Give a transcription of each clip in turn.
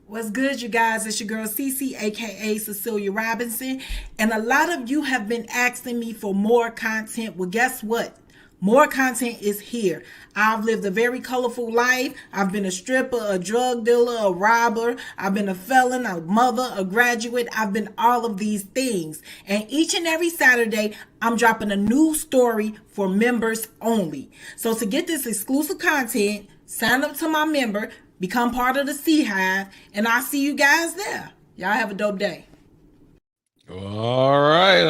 What's good, you guys? It's your girl Cece, aka Cecilia Robinson, and a lot of you have been asking me for more content. Well, guess what? More content is here. I've lived a very colorful life. I've been a stripper, a drug dealer, a robber. I've been a felon, a mother, a graduate. I've been all of these things. And each and every Saturday, I'm dropping a new story for members only. So to get this exclusive content, sign up to my member, become part of the Sea Hive, and I'll see you guys there. Y'all have a dope day. All right.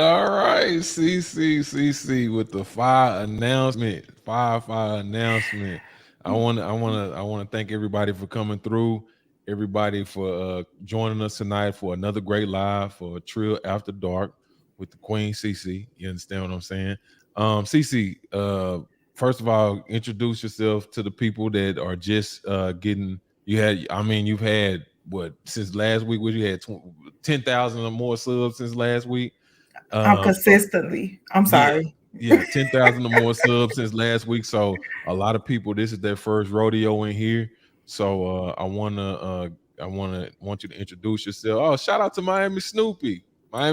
CC with the fire announcement. Fire announcement. I want to thank everybody for coming through. Everybody for joining us tonight for another great live for a Trill After Dark with the Queen CC. You understand what I'm saying? CC, first of all, introduce yourself to the people that are just getting. You've had what since last week? What you had 10,000 or more subs since last week. I'm consistently. I'm sorry. Yeah, 10,000 or more subs since last week. So a lot of people, this is their first rodeo in here. So I want you to introduce yourself. Oh, shout out to Miami Snoopy. I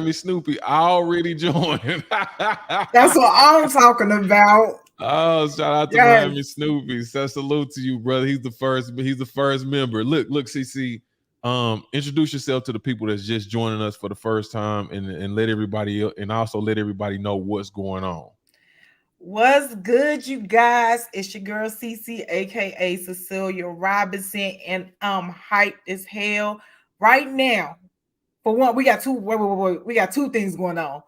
already joined. That's what I'm talking about. Oh, shout out to Miami Snoopy. So salute to you, brother. He's the first member. Look, CC. Introduce yourself to the people that's just joining us for the first time, and let everybody know what's going on. What's good, you guys? It's your girl CC, aka Cecilia Robinson, and I'm hyped as hell right now. For one, we got two. We got two things going on.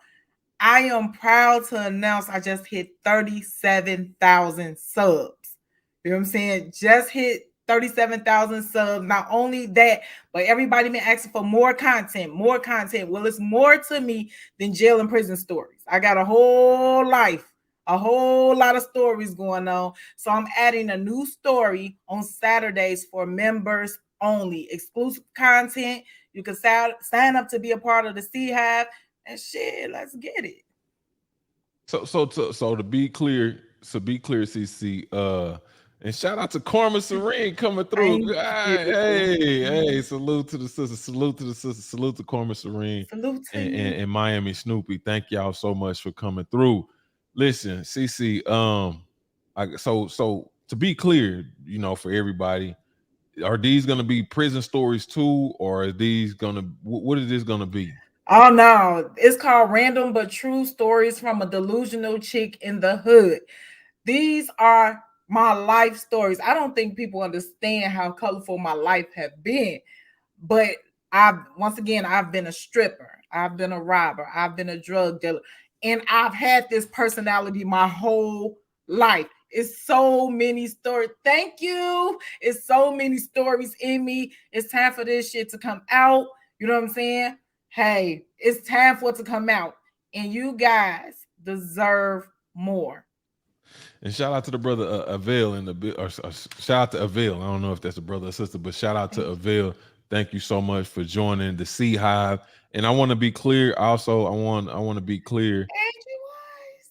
I am proud to announce I just hit 37,000 subs. You know what I'm saying? Just hit 37,000 subs. Not only that, but everybody been asking for more content. Well, it's more to me than jail and prison stories. I got a whole life, a whole lot of stories going on. So I'm adding a new story on Saturdays for members only. Exclusive content. You can sign up to be a part of the Sea Hive. And shit, let's get it. So to be clear, CC, and shout out to Karma Serene coming through. Hey, salute to the sister, salute to Karma Serene, and Miami Snoopy. Thank y'all so much for coming through. Listen, CC, so to be clear, for everybody, are these gonna be prison stories too, or are these what is this gonna be? Oh no, it's called Random But True Stories from a Delusional Chick in the Hood. These are my life stories. I don't think people understand how colorful my life have been, but I've been a stripper, I've been a robber, I've been a drug dealer, and I've had this personality my whole life. It's so many stories. Thank you. It's so many stories in me. It's time for this shit to come out. You know what I'm saying? Hey, it's time for it to come out, and you guys deserve more. And shout out to the brother Avail shout out to Avail. I don't know if that's a brother or sister, but shout out to Avail. Thank you so much for joining the Sea Hive. And I want to be clear. Also, I want to be clear.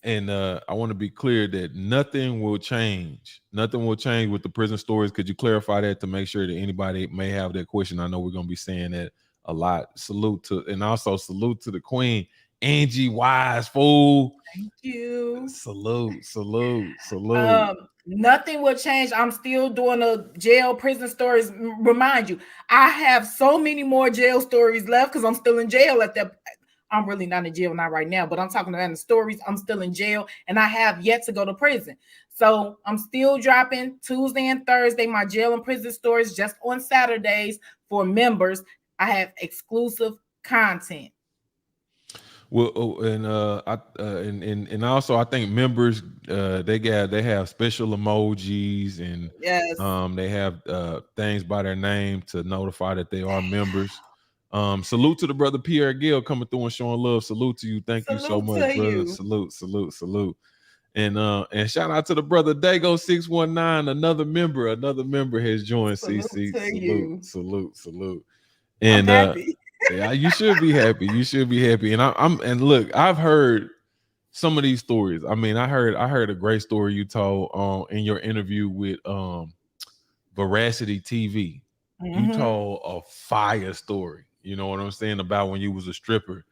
And I want to be clear that nothing will change. Nothing will change with the prison stories. Could you clarify that to make sure that anybody may have that question? I know we're going to be saying that a lot. Salute to the Queen Angie Wise, fool. Thank you. Salute, salute, salute. Nothing will change. I'm still doing a jail prison stories. Remind you, I have so many more jail stories left because I'm still in jail at that. I'm really not in jail not right now, but I'm talking about the stories. I'm still in jail and I have yet to go to prison. So I'm still dropping Tuesday and Thursday my jail and prison stories just on Saturdays for members. I have exclusive content. Well, oh, and and also I think members they have special emojis and Yes. they have things by their name to notify that they are members. Salute to the brother Pierre Gill coming through and showing love. Salute to you. Thank you so Salute much, to brother. you. Salute, salute, salute. And shout out to the brother Dago 619, another member has joined. Salute CC. to Salute, you. salute, salute. I'm And happy. yeah, you should be happy. You should be happy. And I'm and look, I've heard some of these stories. I mean, I heard a great story you told in your interview with Veracity TV. You Mm-hmm. told a fire story. You know what I'm saying about when you was a stripper.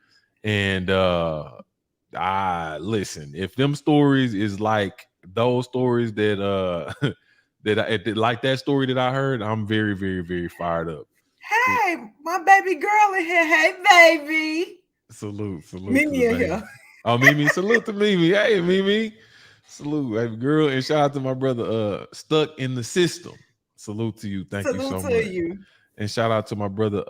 And I listen, if them stories is like those stories that like that story that I heard, I'm very, very, very fired up. Hey, my baby girl in here. Hey, baby. Salute, salute to the Mimi in baby. here. Oh, Mimi, salute to Mimi. Hey, Mimi. Salute, baby girl. And shout out to my brother, Stuck in the System. Salute to you. Thank you Salute so to much. you. And shout out to my brother,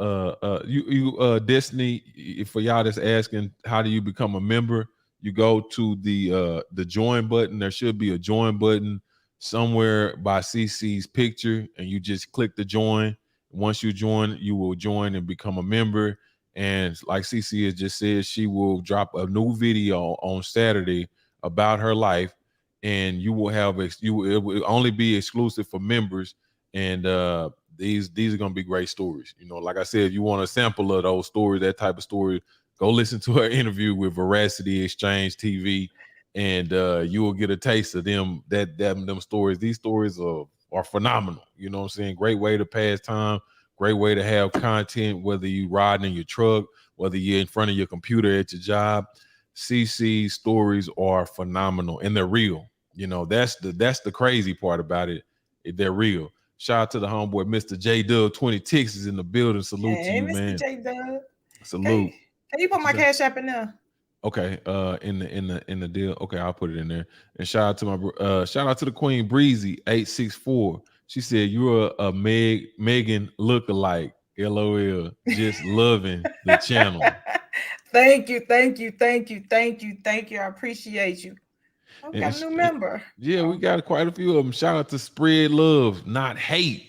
Destiny. For y'all that's asking, how do you become a member? You go to the join button. There should be a join button somewhere by CC's picture, and you just click the join. Once you join, you will join and become a member. And like CC has just said, she will drop a new video on Saturday about her life, and you will have it will only be exclusive for members. And these are gonna be great stories. You know, like I said, if you want a sample of those stories, that type of story, go listen to her interview with Veracity Exchange TV, and you will get a taste of them stories. These stories are phenomenal. You know what I'm saying? Great way to pass time, great way to have content, whether you riding in your truck, whether you're in front of your computer at your job. CC stories are phenomenal and they're real. You know, that's the crazy part about it. They're real. Shout out to the homeboy, Mr. J Dub 20 Texas in the building. Salute to Hey, you, Mr. man. J Dub. Salute. Can you put What you my say? cash app in there? Okay, in the deal. Okay, I'll put it in there. And shout out to shout out to the Queen Breezy 864. She said you're a Megan look-alike. LOL. Just loving the channel. Thank you, thank you, thank you, thank you, thank you. I appreciate you. Oh, we And got a new member. yeah, we Oh, got quite a few of them. Shout out to Spread Love, not hate.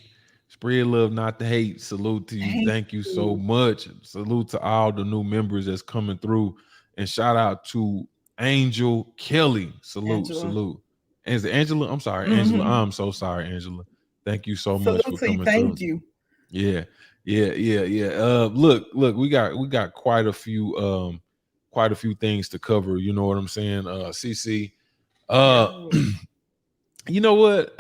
Spread love, not the hate. Salute to you. thank Thank you so you, much. Salute to all the new members that's coming through. And shout out to Angel Kelly. Salute, Angela. salute. And is it Angela? I'm sorry, Angela. Mm-hmm. I'm so sorry, Angela. Thank you so much Salute for to you. coming through. Thank you. Yeah, yeah. Look, we got quite a few things to cover. You know what I'm saying? CC. Uh Yo. you know what?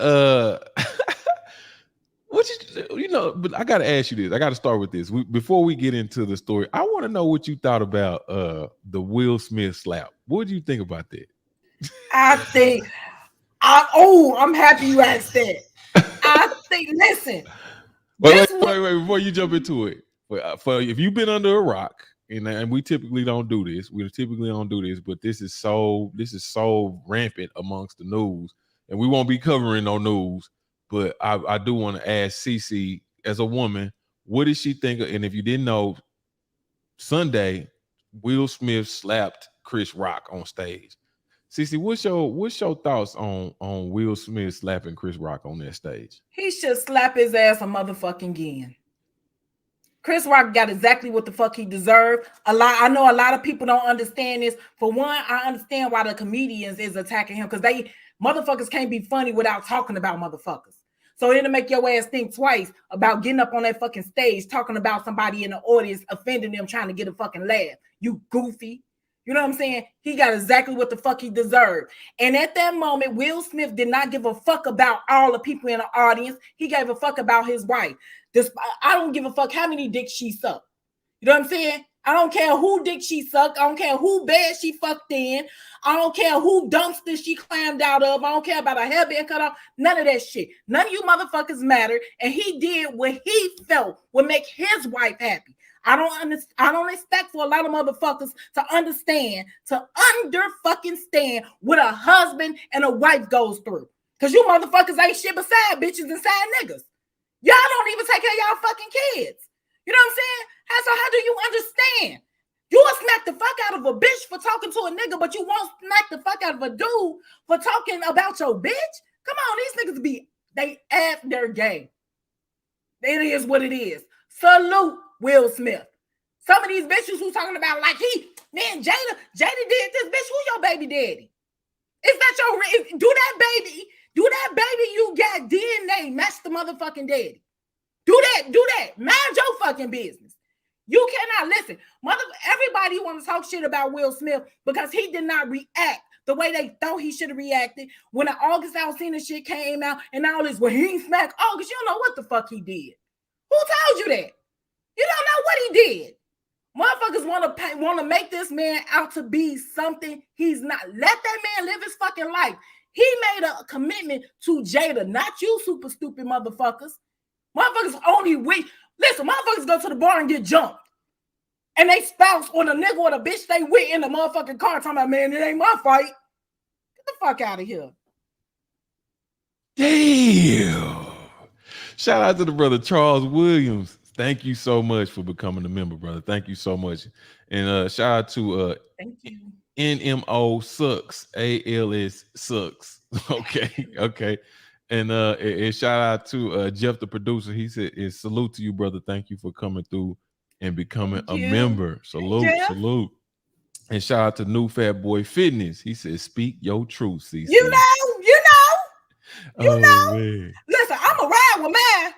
What you know, but I gotta ask you this. I gotta start with this. Before we get into the story, I want to know what you thought about the Will Smith slap. What do you think about that? I think I'm happy you asked that. I think listen, Wait, wait, this what wait, wait, before you jump into it. For if you've been under a rock, and we typically don't do this, but this is so rampant amongst the news, and we won't be covering no news. But I do want to ask Cece, as a woman, what did she think? And if you didn't know, Sunday, Will Smith slapped Chris Rock on stage. Cece, what's your thoughts on Will Smith slapping Chris Rock on that stage? he should slap his ass a motherfucking again. Chris Rock got exactly what the fuck he deserved. I know a lot of people don't understand this. For one, I understand why the comedians is attacking him because they motherfuckers can't be funny without talking about motherfuckers. So it'll make your ass think twice about getting up on that fucking stage talking about somebody in the audience, offending them, trying to get a fucking laugh. You goofy. You know what I'm saying? He got exactly what the fuck he deserved. And at that moment, Will Smith did not give a fuck about all the people in the audience. He gave a fuck about his wife. This, I don't give a fuck how many dicks she sucked. You know what I'm saying? I don't care who dick she sucked. I don't care who bed she fucked in. I don't care who dumpster she climbed out of. I don't care about her hair being cut off. None of that shit. None of you motherfuckers matter. And he did what he felt would make his wife happy. I don't expect for a lot of motherfuckers to understand, fucking stand what a husband and a wife goes through. Cause you motherfuckers ain't shit beside bitches and side niggas. Y'all don't even take care of y'all fucking kids. You know what I'm saying? So how do you understand? You will smack the fuck out of a bitch for talking to a nigga, but you won't smack the fuck out of a dude for talking about your bitch? Come on, these niggas they at their game. It is what it is. Salute Will Smith. Some of these bitches who talking about like Jada did this, bitch, who your baby daddy? Is that your, do that baby you got DNA match the motherfucking daddy? Do that. Mind your fucking business. You cannot listen. Everybody want to talk shit about Will Smith because he did not react the way they thought he should have reacted when the August Alsina shit came out and all this, well, he ain't smack August. You don't know what the fuck he did. Who told you that? You don't know what he did. Motherfuckers want to make this man out to be something he's not. Let that man live his fucking life. He made a commitment to Jada, not you super stupid motherfuckers. Motherfuckers only wait. Listen, motherfuckers go to the bar and get jumped. And they spouse or the nigga or the bitch they with in the motherfucking car talking about, man, it ain't my fight. Get the fuck out of here. Damn. Shout out to the brother Charles Williams. Thank you so much for becoming a member, brother. Thank you so much. And shout out to thank you. NMO Sucks. ALS Sucks. Okay. And shout out to Jeff, the producer. He said, salute to you, brother. Thank you for coming through and becoming a member. Salute. And shout out to New Fat Boy Fitness. He said, speak your truth, CC. You know. Man. Listen, I'm a ride with mine.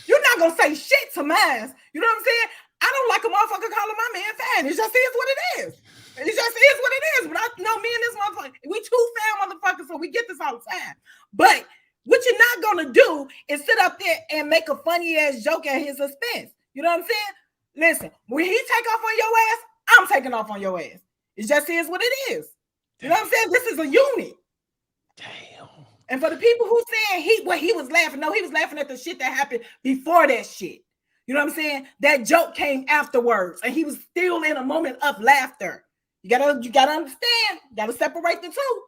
You're not going to say shit to mine. You know what I'm saying? I don't like a motherfucker calling my man fan. It just is what it is. It just is what it is. But I know me and this motherfucker, we two fan motherfuckers, so we get this all the time. But what you're not going to do is sit up there and make a funny ass joke at his expense. You know what I'm saying? Listen, when he take off on your ass, I'm taking off on your ass. It just is what it is. You know what I'm saying? This is a unit. Damn. And for the people who saying he was laughing, no, he was laughing at the shit that happened before that shit. You know what I'm saying? That joke came afterwards, and he was still in a moment of laughter. You gotta understand. You gotta separate the two.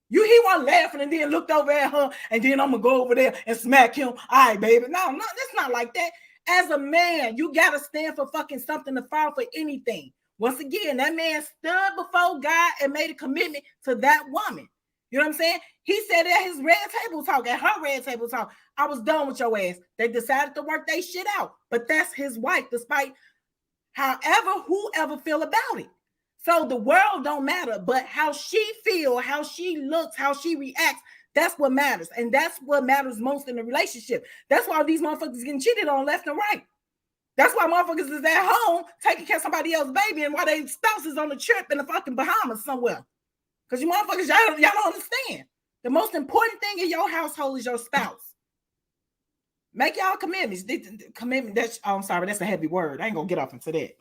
He wasn't laughing and then looked over at her, and then I'm gonna go over there and smack him. All right, baby. No, that's not like that. As a man, you gotta stand for fucking something to fall for anything. Once again, that man stood before God and made a commitment to that woman. You know what I'm saying? He said at his red table talk, at her red table talk, I was done with your ass. They decided to work their shit out. But that's his wife, despite whoever feel about it. So the world don't matter, but how she feel, how she looks, how she reacts, that's what matters. And that's what matters most in the relationship. That's why these motherfuckers getting cheated on left and right. That's why motherfuckers is at home taking care of somebody else's baby and why their spouse is on a trip in the fucking Bahamas somewhere. Because you motherfuckers, y'all don't understand. The most important thing in your household is your spouse. Make y'all commitments. I'm sorry, that's a heavy word. I ain't gonna get off into that.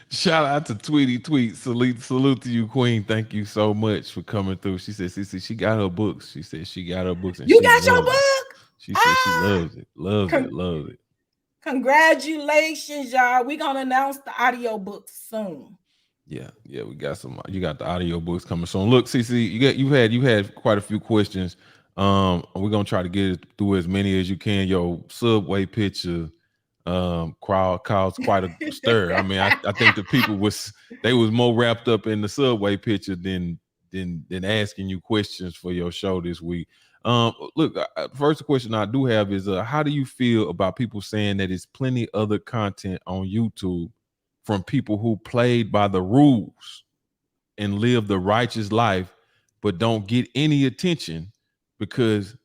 Shout out to Tweety Tweet. Salute to you, Queen. Thank you so much for coming through. She said, she got her books. She said she got her books. And you got your book? She said she loves it. Loves it. Congratulations, y'all. We're gonna announce the audio book soon. Yeah, we got some. You got the audio books coming soon. Look, CC, you had quite a few questions. We're gonna try to get through as many as you can. Your subway picture crowd caused quite a stir. I mean, I think the people was more wrapped up in the subway picture than asking you questions for your show this week. Look, first question I do have is how do you feel about people saying that there's plenty other content on YouTube from people who played by the rules and live the righteous life, but don't get any attention because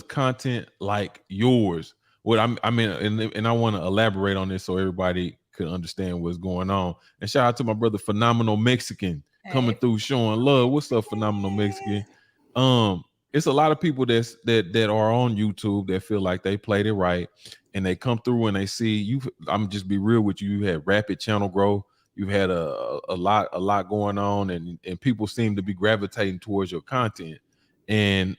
content like yours? What I mean, and I want to elaborate on this so everybody could understand what's going on. And shout out to my brother Phenomenal Mexican coming through showing love. What's up, Phenomenal Mexican? It's a lot of people that are on YouTube that feel like they played it right, and they come through and they see you. I'm just be real with you. You had rapid channel growth. You've had a lot going on, and people seem to be gravitating towards your content, and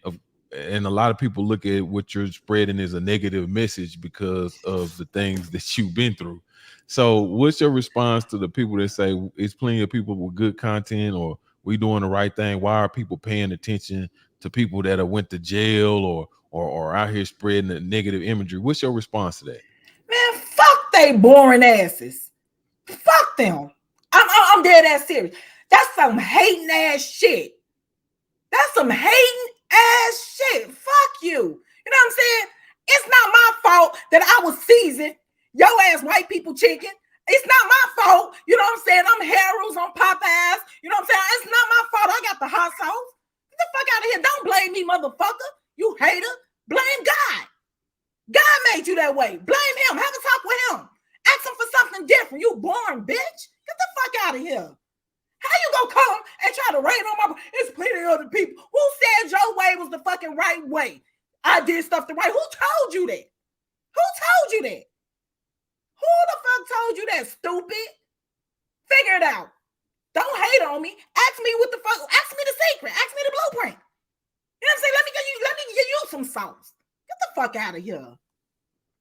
and a lot of people look at what you're spreading as a negative message because of the things that you've been through. So, what's your response to the people that say it's plenty of people with good content, or we doing the right thing? Why are people paying attention to people that have went to jail or out here spreading the negative imagery? What's your response to that? Man, fuck they boring asses. Fuck them. I'm dead ass serious. That's some hating ass shit. That's some hating ass shit. Fuck you. You know what I'm saying? It's not my fault that I was seasoned yo ass white people chicken. It's not my fault. You know what I'm saying? I'm Harold's on Popeyes. You know what I'm saying? It's not my fault. I got the hot sauce. Get the fuck out of here. Don't blame me, motherfucker. You hater. Blame God. God made you that way. Blame him. Have a talk with him. Ask him for something different. You boring bitch. Get the fuck out of here. How you gonna come and try to rain on my? It's plenty of other people. Who said your way was the fucking right way? I did stuff the right. Who told you that? Who told you that? Who the fuck told you that, stupid? Figure it out. Don't hate on me. Ask me what the fuck. Ask me the secret. Ask me the blueprint. You know what I'm saying? Let me give you some sauce. Get the fuck out of here.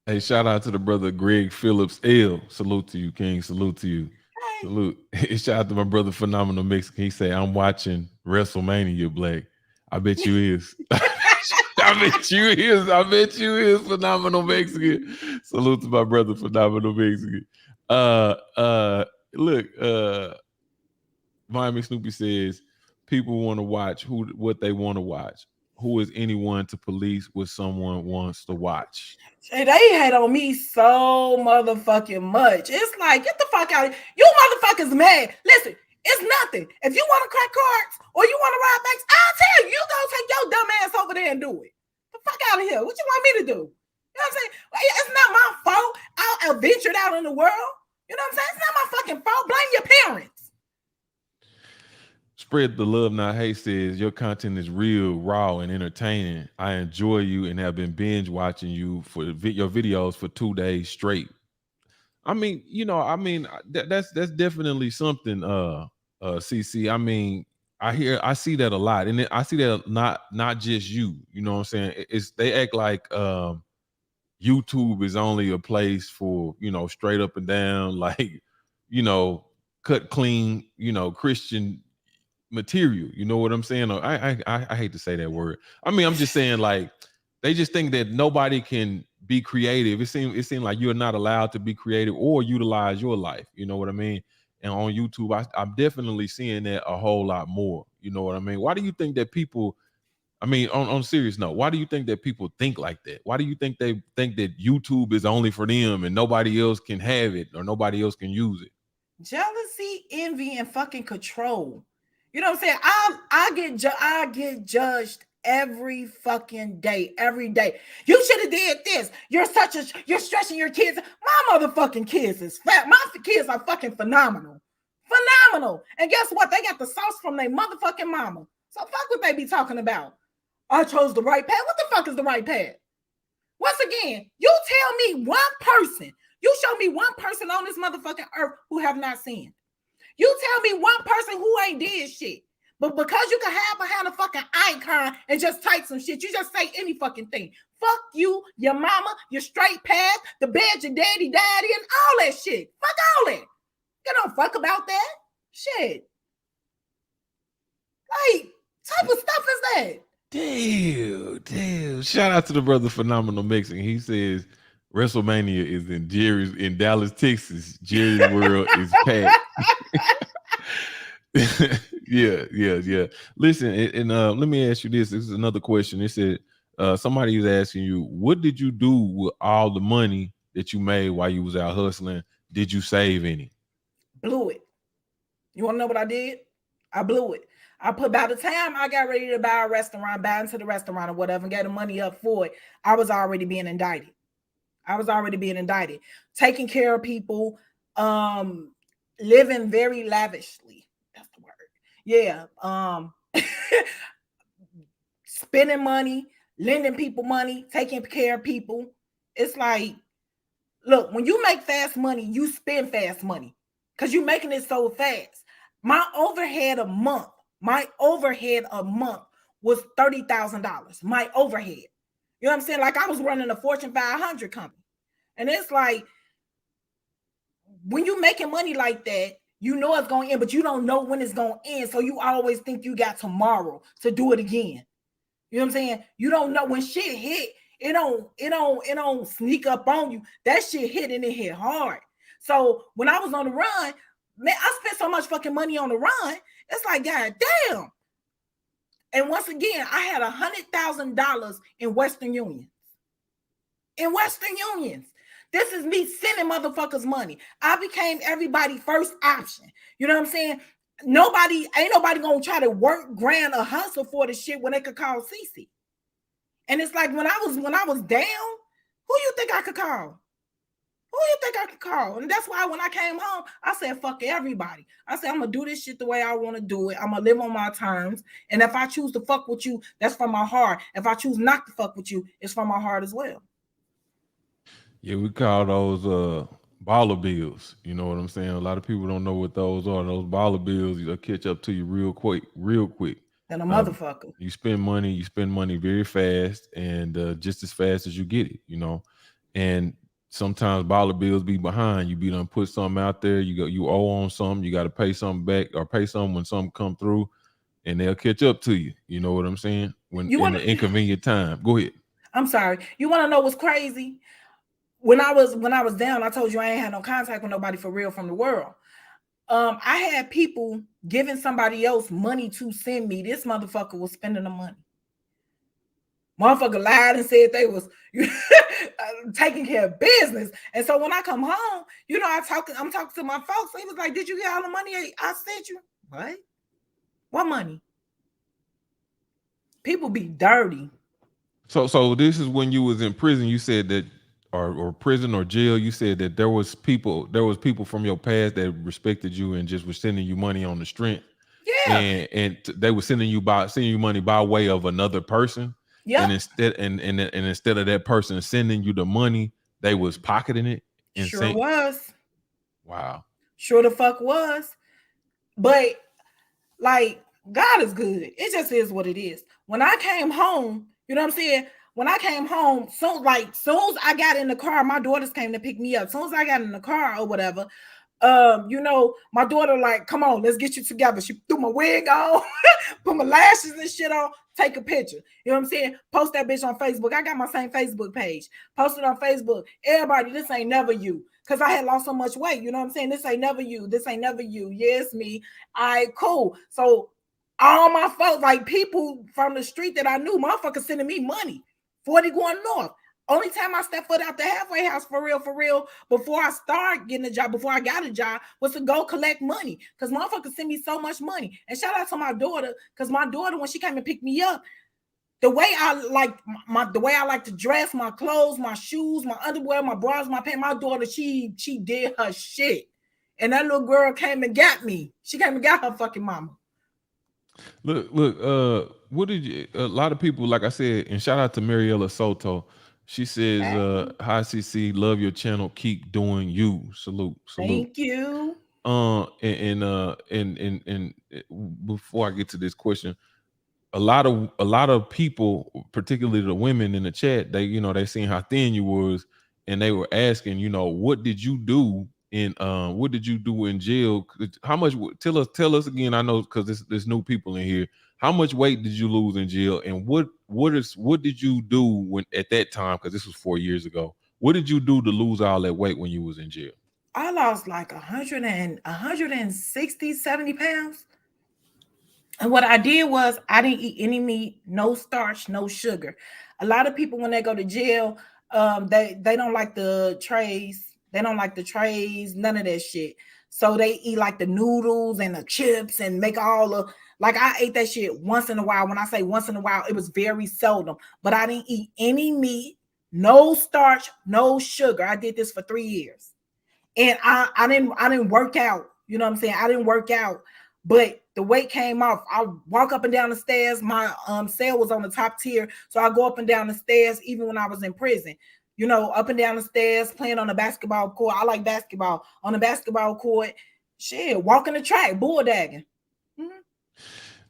Hey, shout out to the brother Greg Phillips L. Salute to you, King. Salute to you. Hey. Salute. Shout out to my brother Phenomenal Mexican. He said, I'm watching WrestleMania, Black. I bet you is. I bet you is. I bet you is Phenomenal Mexican. Salute to my brother Phenomenal Mexican. Look, Miami Snoopy says people want to watch what they want to watch. Who is anyone to police what someone wants to watch? Hey, they hate on me so motherfucking much. It's like, get the fuck out of here. You motherfuckers mad. Listen, it's nothing. If you want to crack cards or you want to ride bikes, I'll tell you. You go take your dumb ass over there and do it. The fuck out of here. What you want me to do? You know what I'm saying? It's not my fault. I ventured out in the world. You know what I'm saying? It's not my fucking fault. Blame your parents. Spread the love, not hate says your content is real, raw, and entertaining. I enjoy you and have been binge watching you for your videos for 2 days straight. I mean, that's definitely something. CC. I mean, I see that a lot, and I see that not just you. You know what I'm saying? It's they act like YouTube is only a place for straight up and down, like you know, cut clean, Christian material. You know what I'm saying? I hate to say that word. I mean, I'm just saying like they just think that nobody can be creative. It seems like you're not allowed to be creative or utilize your life. You know what I mean? And on YouTube, I'm definitely seeing that a whole lot more. You know what I mean? Why do you think that people? I mean, on a serious note, why do you think that people think like that? Why do you think they think that YouTube is only for them and nobody else can have it or nobody else can use it? Jealousy, envy, and fucking control. You know what I'm saying? I get judged every fucking day, every day. You should have did this. You're stressing your kids. My motherfucking kids is fat. My kids are fucking phenomenal. Phenomenal. And guess what? They got the sauce from their motherfucking mama. So fuck what they be talking about. I chose the right path. What the fuck is the right path? Once again, you tell me one person. You show me one person on this motherfucking earth who have not sinned. You tell me one person who ain't did shit. But because you can hide behind a fucking icon and just type some shit, you just say any fucking thing. Fuck you, your mama, your straight path, the bed your daddy, and all that shit. Fuck all that. You don't fuck about that. Shit. Like, type of stuff is that? Damn. Shout out to the brother Phenomenal Mixing. He says WrestleMania is in Dallas, Texas. Jerry's World is packed. Yeah. Listen, and let me ask you this. This is another question. It said somebody was asking you, what did you do with all the money that you made while you was out hustling? Did you save any? Blew it. You want to know what I did? I blew it. By the time I got ready to buy into the restaurant or whatever, and get the money up for it, I was already being indicted. Taking care of people, living very lavishly. That's the word. Yeah. Spending money, lending people money, taking care of people. It's like Look, when you make fast money, you spend fast money because you're making it so fast. My overhead a month was $30,000. My overhead. You know what I'm saying? Like I was running a Fortune 500 company. And it's like, when you making money like that, you know it's going to end, but you don't know when it's going to end. So you always think you got tomorrow to do it again. You know what I'm saying? You don't know when shit hit. It don't sneak up on you. That shit hit and it hit hard. So when I was on the run, man, I spent so much fucking money on the run. It's like, God damn. And once again, I had $100,000 in Western Union. In Western Unions. This is me sending motherfuckers money. I became everybody's first option. You know what I'm saying? Ain't nobody gonna try to work, grind, or hustle for the shit when they could call Cece. And it's like when I was down, who you think I could call? Who you think I could call? And that's why when I came home, I said, fuck everybody. I said, I'm gonna do this shit the way I want to do it. I'm gonna live on my terms. And if I choose to fuck with you, that's from my heart. If I choose not to fuck with you, it's from my heart as well. Yeah, we call those baller bills. You know what I'm saying? A lot of people don't know what those are. Those baller bills, they'll catch up to you real quick, real quick. Than a Um, motherfucker. you spend money very fast, and just as fast as you get it. You know, and sometimes baller bills be behind. You be done put something out there. You owe on something. You got to pay something back or pay something when something come through, and they'll catch up to you. You know what I'm saying? When You in want the to? inconvenient time. Go ahead. I'm sorry. You want to know what's crazy? When I was down, I told you I ain't had no contact with nobody for real from the world. I had people giving somebody else money to send me. This motherfucker was spending the money. Motherfucker lied and said they was taking care of business. And so when I come home, I'm talking to my folks. He was like, "Did you get all the money I sent you?" What? What money? People be dirty. So this is when you was in prison. You said that, or prison or jail. You said that there was people from your past that respected you and just was sending you money on the strength, Yeah. and they were sending you money by way of another person, and Yep. instead of that person sending you the money, they was pocketing it and Sure saying, was. "Wow." Sure the fuck was. But like, God is good. It just is what it is. When I came home, you know what I'm saying? When I came home, soon as I got in the car, my daughters came to pick me up. Soon as I got in the car or whatever, my daughter like, come on, let's get you together. She threw my wig on, put my lashes and shit on, take a picture. You know what I'm saying? Post that bitch on Facebook. I got my same Facebook page. Post it on Facebook. Everybody, this ain't never you. Because I had lost so much weight. You know what I'm saying? This ain't never you. This ain't never you. Yes, me. All right, cool. So all my folks, like people from the street that I knew, motherfuckers sending me money. 40 going north. Only time I stepped foot out the halfway house for real, before I started getting a job, before I got a job, was to go collect money. Because motherfuckers send me so much money. And shout out to my daughter, because my daughter, when she came and picked me up, the way I like to dress, my clothes, my shoes, my underwear, my bras, my pants, my daughter, she did her shit. And that little girl came and got me. She came and got her fucking mama. Look. What did you? A lot of people, like I said, and shout out to Mariella Soto. She says, Hey, "Hi CC, love your channel. Keep doing you. Salute, salute." thank you. Before I get to this question, a lot of people, particularly the women in the chat, they seen how thin you was, and they were asking, what did you do in jail? How much? Tell us again. I know because there's new people in here. How much weight did you lose in jail, and what did you do when at that time? Because this was 4 years ago. What did you do to lose all that weight when you was in jail? I lost like 160, 70 pounds. And what I did was I didn't eat any meat, no starch, no sugar. A lot of people when they go to jail, they don't like the trays. They don't like the trays, none of that shit. So they eat like the noodles and the chips and make all the like I ate that shit once in a while. When I say once in a while, it was very seldom. But I didn't eat any meat, no starch, no sugar. I did this for 3 years. And I didn't work out. You know what I'm saying? I didn't work out, but the weight came off. I walk up and down the stairs. My cell was on the top tier, so I go up and down the stairs even when I was in prison. up and down the stairs, playing on the basketball court. I like basketball. On the basketball court, shit, walking the track, bulldagging. Mm-hmm.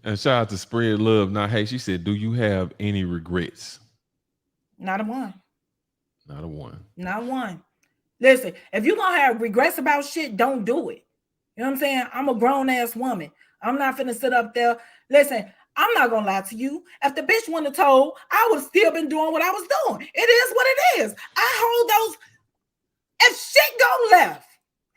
And shout out to Spread Love. Now, hey, she said, do you have any regrets? Not a one. Not a one. Not one. Listen, if you're gonna have regrets about shit, don't do it. You know what I'm saying? I'm a grown ass woman. I'm not finna sit up there. Listen, I'm not gonna lie to you. If the bitch wouldn't have told, I would have still been doing what I was doing. It is what it is. I hold those. If shit go left,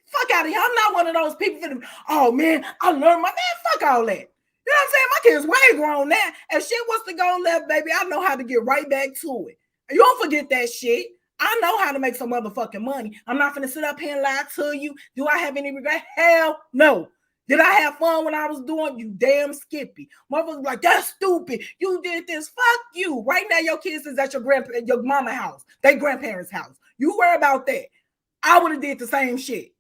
fuck out of here. I'm not one of those people that, oh man, I learned my man. Fuck all that. You know what I'm saying? My kids way grown now. If shit was to go left, baby, I know how to get right back to it. You don't forget that shit. I know how to make some motherfucking money. I'm not gonna sit up here and lie to you. Do I have any regret? Hell no. Did I have fun when I was doing? You damn Skippy. Motherfuckers like, that's stupid. You did this. Fuck you. Right now, your kids is at your mama house, their grandparents' house. You worry about that. I would have did the same shit.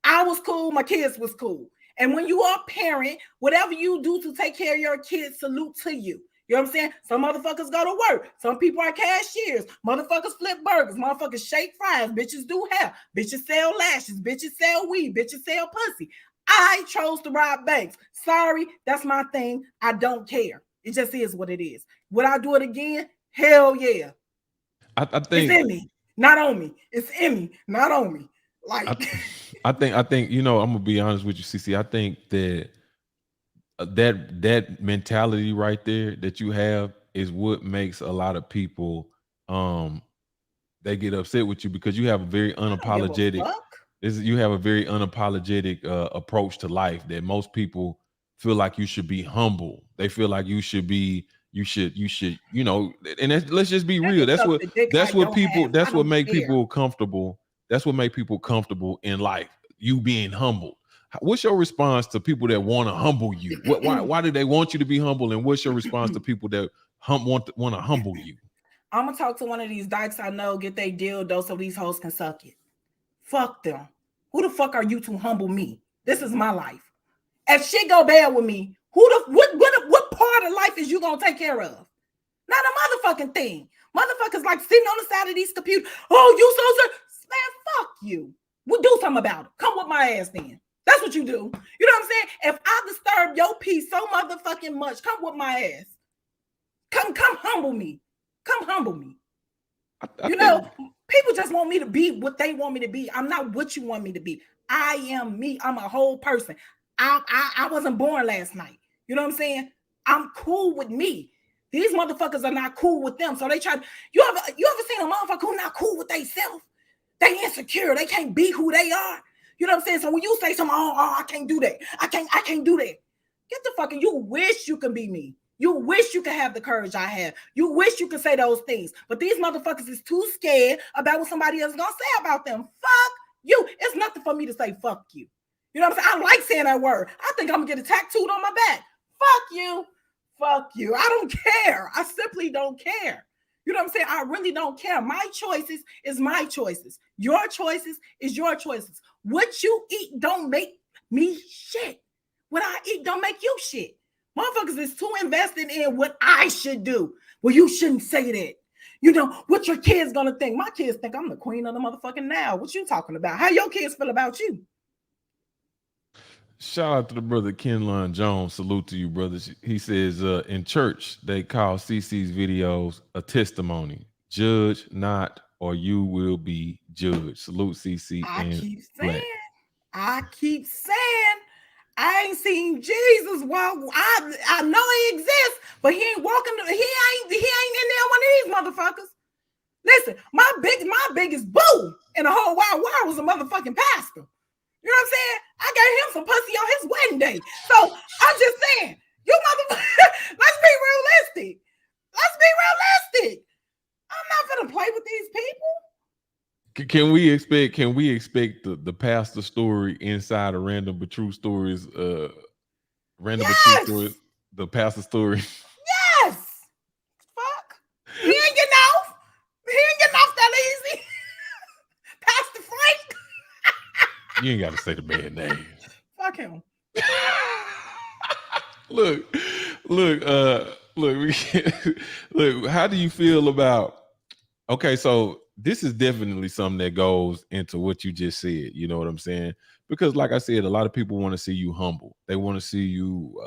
I was cool. My kids was cool. And when you are a parent, whatever you do to take care of your kids, salute to you. You know what I'm saying? Some motherfuckers go to work. Some people are cashiers. Motherfuckers flip burgers. Motherfuckers shake fries. Bitches do hair. Bitches sell lashes. Bitches sell weed. Bitches sell pussy. I chose to rob banks. Sorry, that's my thing. I don't care. It just is what it is. Would I do it again? Hell yeah. I think it's in me, not on me. It's in me, not on me. Like I think I'm gonna be honest with you, CC. I think that that mentality right there that you have is what makes a lot of people they get upset with you because you have a very unapologetic you have a very unapologetic approach to life that most people feel like you should be humble. They feel like you should and let's just be real. That's what make people comfortable. That's what make people comfortable in life. You being humble. What's your response to people that want to humble you? Why do they want you to be humble? And what's your response to people that want to humble you? I'm gonna talk to one of these dykes I know, get they dildo so these hoes can suck it. Fuck them. Who the fuck are you to humble me? This is my life. If shit go bad with me, what part of life is you gonna take care of? Not a motherfucking thing. Motherfuckers like sitting on the side of these computers. Oh, you so man, fuck you. We'll do something about it. Come with my ass then. That's what you do. You know what I'm saying? If I disturb your peace so motherfucking much, come with my ass. Come humble me. Come humble me. People just want me to be what they want me to be. I'm not what you want me to be. I am me. I'm a whole person. I wasn't born last night. You know what I'm saying? I'm cool with me. These motherfuckers are not cool with them. So they try. You ever seen a motherfucker who not cool with themselves? They insecure. They can't be who they are. You know what I'm saying? So when you say something, I can't do that. I can't do that. Get the fucking, you wish you can be me. You wish you could have the courage I have. You wish you could say those things. But these motherfuckers is too scared about what somebody else is going to say about them. Fuck you. It's nothing for me to say fuck you. You know what I'm saying? I like saying that word. I think I'm going to get a tattooed on my back. Fuck you. Fuck you. I don't care. I simply don't care. You know what I'm saying? I really don't care. My choices is my choices. Your choices is your choices. What you eat don't make me shit. What I eat don't make you shit. Motherfuckers is too invested in what I should do. Well, you shouldn't say that. You know, what your kids gonna think? My kids think I'm the queen of the motherfucking now. What you talking about? How your kids feel about you? Shout out to the brother Kenlon Jones. Salute to you, brother. He says, in church, they call CC's videos a testimony. Judge not, or you will be judged. Salute, CC. I keep saying, I ain't seen Jesus. Well, I know he exists, but he ain't walking. He ain't in there one of these motherfuckers. Listen, my biggest boo in the whole wide world was a motherfucking pastor. You know what I'm saying? I gave him some pussy on his wedding day. So I'm just saying, you motherfucker, let's be realistic. I'm not gonna play with these people. Can we expect the pastor story inside of Random but True Stories? But True Stories, the pastor story. Yes. Fuck. He ain't getting off. That easy. Pastor Frank. You ain't got to say the man name. Fuck him. Look. How do you feel about? Okay, so this is definitely something that goes into what you just said. You know what I'm saying? Because, like I said, a lot of people want to see you humble. They want to see you,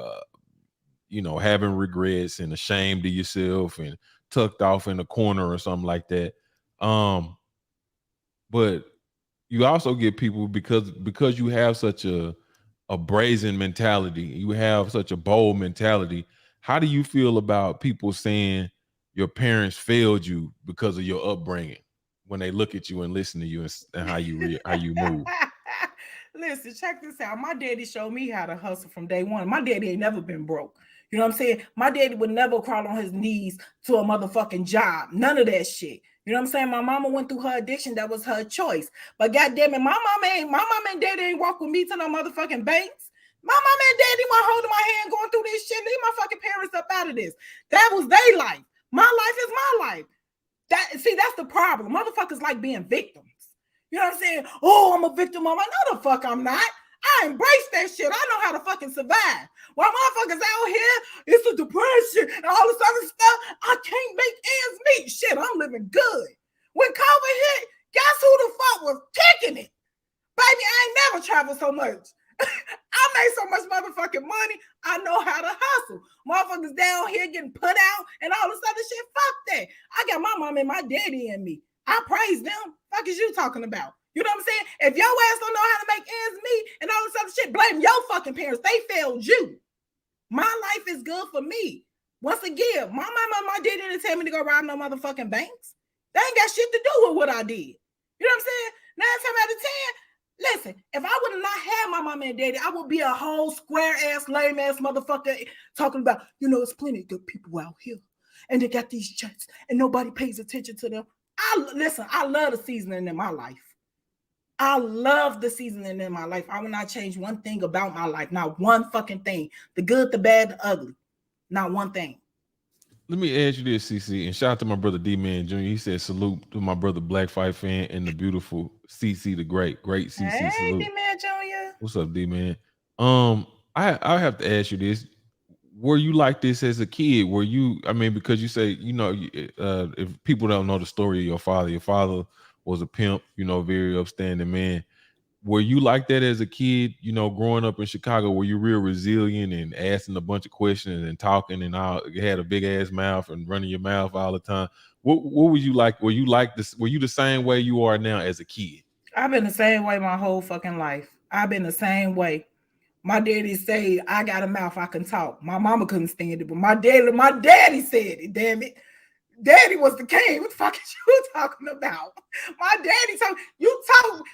having regrets and ashamed of yourself and tucked off in a corner or something like that. Um, but you also get people because you have such a brazen mentality, you have such a bold mentality. How do you feel about people saying your parents failed you because of your upbringing when they look at you and listen to you and how you move? Listen, check this out. My daddy showed me how to hustle from day one. My daddy ain't never been broke. You know what I'm saying? My daddy would never crawl on his knees to a motherfucking job. None of that shit. You know what I'm saying? My mama went through her addiction. That was her choice. But goddamn it, my mama and daddy ain't walk with me to no motherfucking banks. My mama and daddy weren't holding my hand going through this shit. Leave my fucking parents up out of this. That was their life. My life is my life. That's the problem. Motherfuckers like being victims. You know what I'm saying? Oh, I'm a victim of my. No, the fuck I'm not. I embrace that shit. I know how to fucking survive. While motherfuckers out here, it's a depression and all this other stuff. I can't make ends meet. Shit, I'm living good. When COVID hit, guess who the fuck was kicking it? Baby, I ain't never traveled so much. I made so much motherfucking money. I know how to hustle. Motherfuckers down here getting put out and all this other shit. Fuck that. I got my mom and my daddy in me. I praise them. Fuck is you talking about? You know what I'm saying? If your ass don't know how to make ends meet and all this other shit, blame your fucking parents. They failed you. My life is good for me. Once again, my mama and my daddy didn't tell me to go rob no motherfucking banks. They ain't got shit to do with what I did. You know what I'm saying? 9 times out of 10, listen, if I would have not had my mama and daddy, I would be a whole square ass, lame ass motherfucker talking about, it's plenty of good people out here. And they got these jets and nobody pays attention to them. I love the seasoning in my life. I love the seasoning in my life. I will not change one thing about my life. Not one fucking thing. The good, the bad, the ugly. Not one thing. Let me ask you this, CC, and shout out to my brother D Man Jr. He said salute to my brother Black Fight fan and the beautiful CC the great CC Hey, salute. D-Man Jr. What's up, D Man? I have to ask you this: were you like this as a kid? Were you? I mean, because you say if people don't know the story of your father was a pimp, very upstanding man. Were you like that as a kid, growing up in Chicago? Were you real resilient and asking a bunch of questions and talking and all? You had a big ass mouth and running your mouth all the time. What were you like? Were you like this? Were you the same way you are now as a kid? I've been the same way my whole fucking life. I've been the same way. My daddy said, I got a mouth, I can talk. My mama couldn't stand it, but my daddy said it, damn it. Daddy was the king. What the fuck is you talking about? My daddy told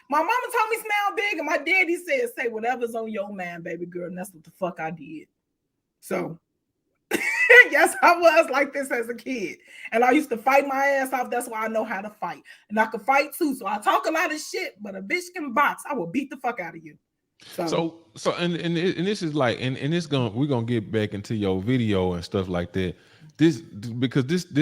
my mama told me smile big, and my daddy said, say whatever's on your mind, baby girl. And that's what the fuck I did. So yes, I was like this as a kid. And I used to fight my ass off. That's why I know how to fight. And I can fight too. So I talk a lot of shit, but a bitch can box. I will beat the fuck out of you. So and this is like and it's we're gonna get back into your video and stuff like that. This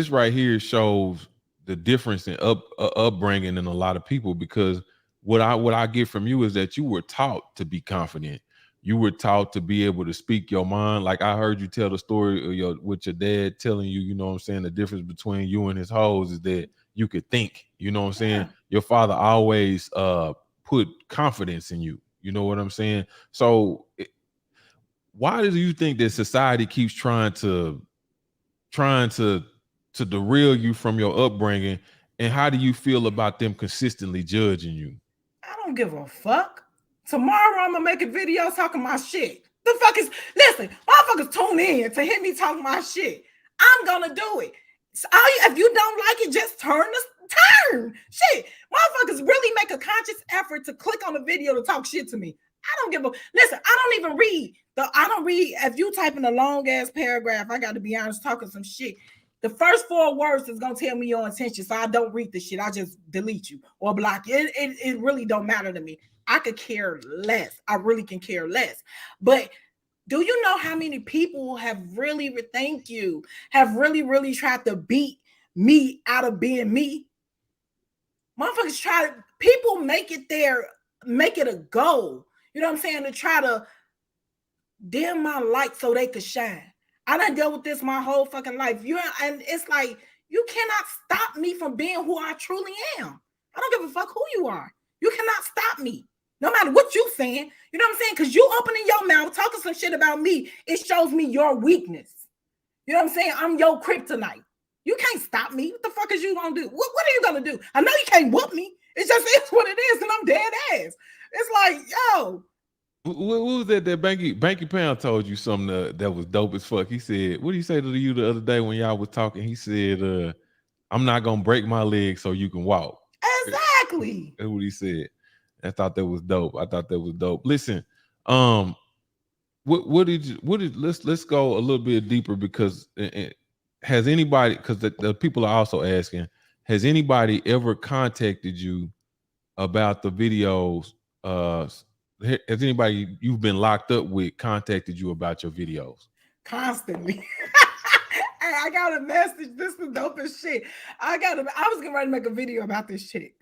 right here shows the difference in upbringing in a lot of people, because what I get from you is that you were taught to be confident. You were taught to be able to speak your mind. Like I heard you tell the story with your dad telling you, what I'm saying, the difference between you and his hoes is that you could think, what I'm saying? Yeah. Your father always put confidence in you. You know what I'm saying? So why do you think that society keeps trying to derail you from your upbringing, and how do you feel about them consistently judging you? I don't give a fuck. Tomorrow I'm gonna make a video talking my shit. The fuck is listen, motherfuckers tune in to hear me talk my shit. I'm gonna do it. So if you don't like it, just turn. Shit. Motherfuckers really make a conscious effort to click on the video to talk shit to me. I don't give a listen, I don't even read. I don't read. If you type in a long ass paragraph, I gotta be honest, talking some shit. The first 4 words is gonna tell me your intention. So I don't read the shit. I just delete you or block you. It really don't matter to me. I could care less. I really can care less. But do you know how many people have really tried to beat me out of being me? Motherfuckers people make it a goal. You know what I'm saying? To try to dim my light so they could shine. I done dealt with this my whole fucking life. And it's like, You cannot stop me from being who I truly am. I don't give a fuck who you are. You cannot stop me. No matter what you saying, you know what I'm saying? Because you opening your mouth, talking some shit about me, it shows me your weakness. You know what I'm saying? I'm your kryptonite. You can't stop me. What the fuck is you gonna do? What are you gonna do? I know you can't whoop me. It's just it's what it is, and I'm dead ass. It's like, yo. What was that? That Banky Pound told you something that was dope as fuck. He said, "What did he say to you the other day when y'all was talking?" He said, "I'm not gonna break my leg so you can walk." Exactly. That's what he said. I thought that was dope. I thought that was dope. Listen, what did let's go a little bit deeper because has anybody, because the people are also asking, has anybody ever contacted you about the videos? Has anybody you've been locked up with contacted you about your videos? Constantly. Hey, I got a message. This is dope as shit. I was getting ready to make a video about this shit.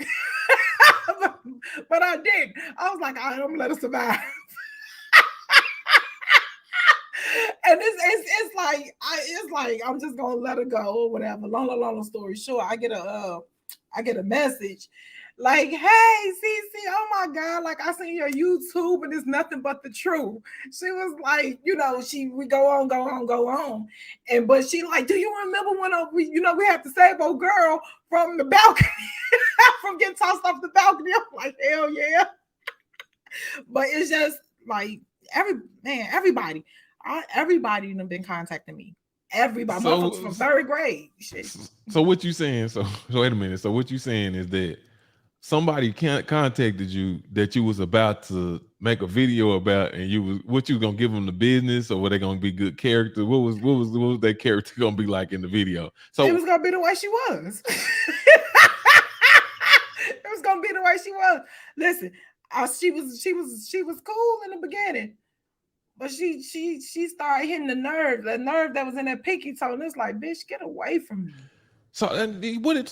but I didn't. I was like, I'm gonna let her survive. And it's like I'm just gonna let her go or whatever. Long story short, I get a message like, hey, Cece, oh my God, like I seen your YouTube and it's nothing but the truth. She was like, we go on. And but she like, do you remember when we had to save old girl from the balcony, from getting tossed off the balcony? I'm like, hell yeah. But it's just like everybody have been contacting me. Everybody, motherfuckers from third grade. Shit. So what you saying? So wait a minute. So what you saying is that somebody contacted you that you was about to make a video about, and you was gonna give them the business, or were they gonna be good characters? What was that character gonna be like in the video? So it was gonna be the way she was. It was gonna be the way she was. Listen, she was cool in the beginning. But she started hitting the nerve that was in that pinky toe, and it's like, bitch, get away from me. So, and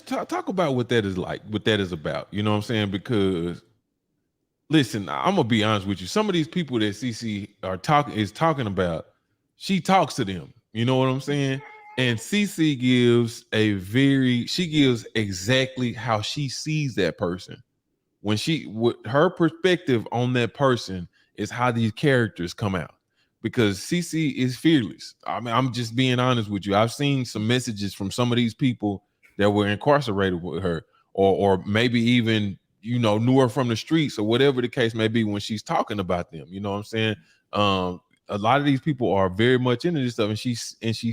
talk about what that is like, what that is about. You know what I'm saying? Because listen, I'm gonna be honest with you. Some of these people that CC is talking about, she talks to them. You know what I'm saying? And CC gives exactly how she sees that person. When her perspective on that person is how these characters come out, because CC is fearless. I mean, I'm just being honest with you. I've seen some messages from some of these people that were incarcerated with her, or maybe even knew her from the streets, or whatever the case may be, when she's talking about them. You know what I'm saying? A lot of these people are very much into this stuff, and she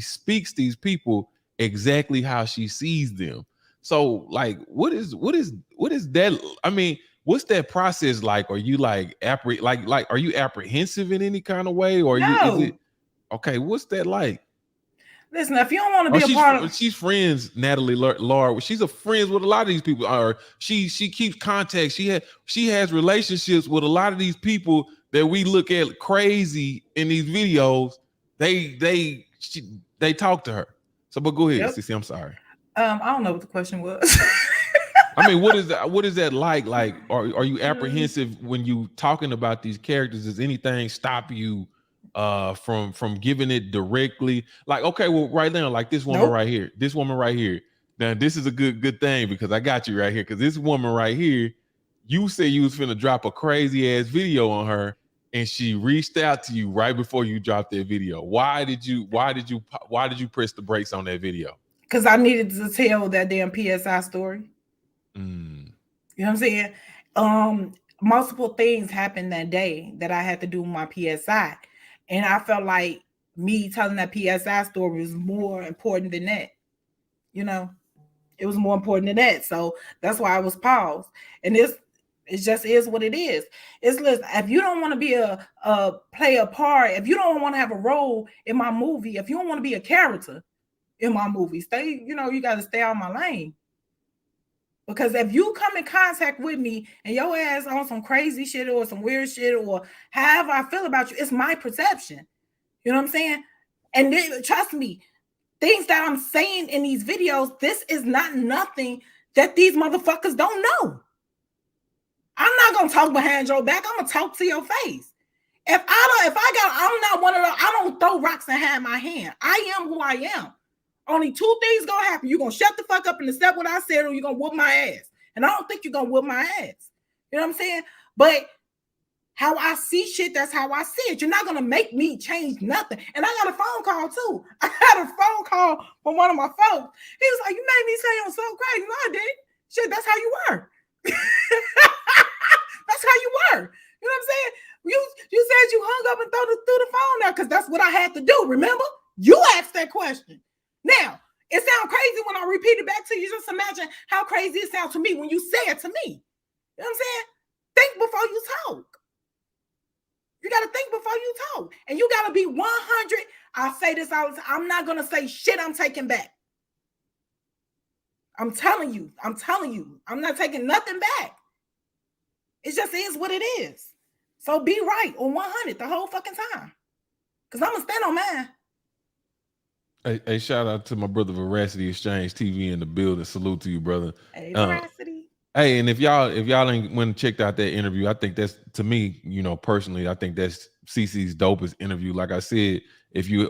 speaks these people exactly how she sees them. So, like, what is that? I mean, what's that process like? Are you like are you apprehensive in any kind of way, or is it okay? What's that like? Listen, if you don't want to be a part of, she's friends, Natalie Laura. She's friends with a lot of these people. Or she keeps contact. She has relationships with a lot of these people that we look at crazy in these videos. They talk to her. So, but go ahead, Cece. I'm sorry. I don't know what the question was. I mean, what is that like? Like, are you apprehensive when you talking about these characters? Does anything stop you from giving it directly? Like, okay, well, right now, like this woman right here. This woman right here. Now, this is a good thing, because I got you right here. Because this woman right here, you said you was finna drop a crazy ass video on her, and she reached out to you right before you dropped that video. Why did you press the brakes on that video? Because I needed to tell that damn PSI story. You know what I'm saying? Multiple things happened that day that I had to do my PSI. And I felt like me telling that PSI story was more important than that. It was more important than that. So that's why I was paused. And it just is what it is. Listen, if you don't want to be play a part, if you don't want to have a role in my movie, if you don't want to be a character in my movie, you got to stay on my lane. Because if you come in contact with me and your ass on some crazy shit or some weird shit, or however I feel about you, it's my perception. You know what I'm saying? And then, trust me, things that I'm saying in these videos, this is not nothing that these motherfuckers don't know. I'm not gonna talk behind your back. I'm gonna talk to your face. I'm not one of those. I don't throw rocks and hide my hand. I am who I am. Only two things gonna happen. You're gonna shut the fuck up and accept what I said, or you're gonna whoop my ass. And I don't think you're gonna whoop my ass. You know what I'm saying? But how I see shit, that's how I see it. You're not gonna make me change nothing. And I got a phone call too. I had a phone call from one of my folks. He was like, "You made me say I'm so crazy." No, I didn't. Shit, that's how you were. That's how you were. You know what I'm saying? You said you hung up and threw the phone out because that's what I had to do. Remember? You asked that question. Now, it sounds crazy when I repeat it back to you. Just imagine how crazy it sounds to me when you say it to me. You know what I'm saying? Think before you talk. You got to think before you talk. And you got to be 100. I say this all the time. I'm not going to say shit I'm taking back. I'm telling you. I'm not taking nothing back. It just is what it is. So be right on 100 the whole fucking time. Because I'm going to stand on mine. Hey, shout out to my brother Veracity Exchange TV in the building. Salute to you, brother. Hey, Veracity. Hey, and if y'all ain't went and checked out that interview, I think that's, to me, personally, I think that's CC's dopest interview. Like I said, if you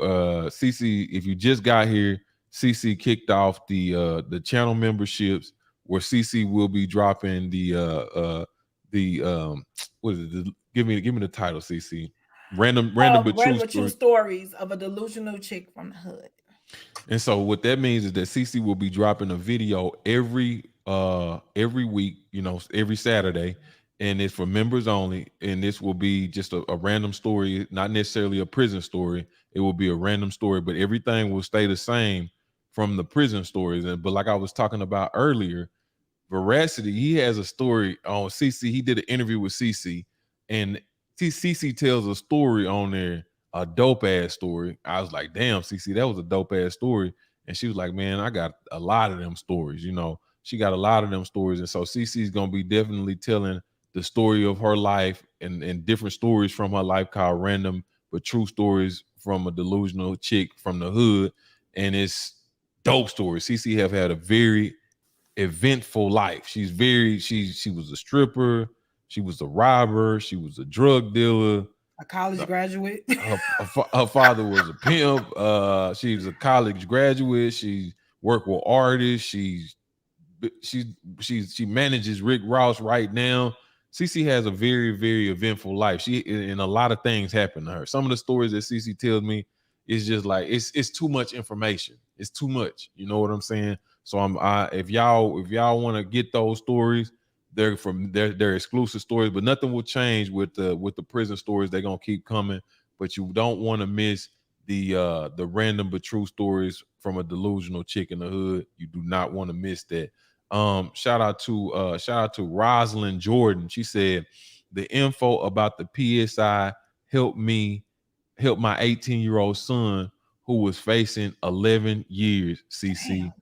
just got here, CC kicked off the channel memberships where CC will be dropping what is it? Give me the title, CC. Random but true stories of a delusional chick from the hood. And so what that means is that CC will be dropping a video every week, every Saturday, and it's for members only. And this will be just a random story, not necessarily a prison story. It will be a random story, but everything will stay the same from the prison stories. But like I was talking about earlier, Veracity, he has a story on CC. He did an interview with CC, and CC tells a story on there, a dope ass story. I was like, damn, CC, that was a dope ass story. And she was like, man, I got a lot of them stories. She got a lot of them stories. And so CC's gonna be definitely telling the story of her life and different stories from her life called Random but True Stories from a Delusional Chick from the Hood. And it's dope stories. CC have had a very eventful life. She was a stripper, she was a robber, she was a drug dealer, a college graduate. Her father was a pimp. She was a college graduate. She worked with artists. She manages Rick Ross right now. CC has a very, very eventful life. And a lot of things happen to her. Some of the stories that CC tells me is just like it's too much information. It's too much. You know what I'm saying? So if y'all want to get those stories, they're exclusive stories, but nothing will change with the prison stories. They're gonna keep coming, but you don't want to miss the random but true stories from a delusional chick in the hood. You do not want to miss that. Shout out to Rosalind Jordan. She said the info about the PSI helped my 18-year-old son who was facing 11 years. CC. Damn.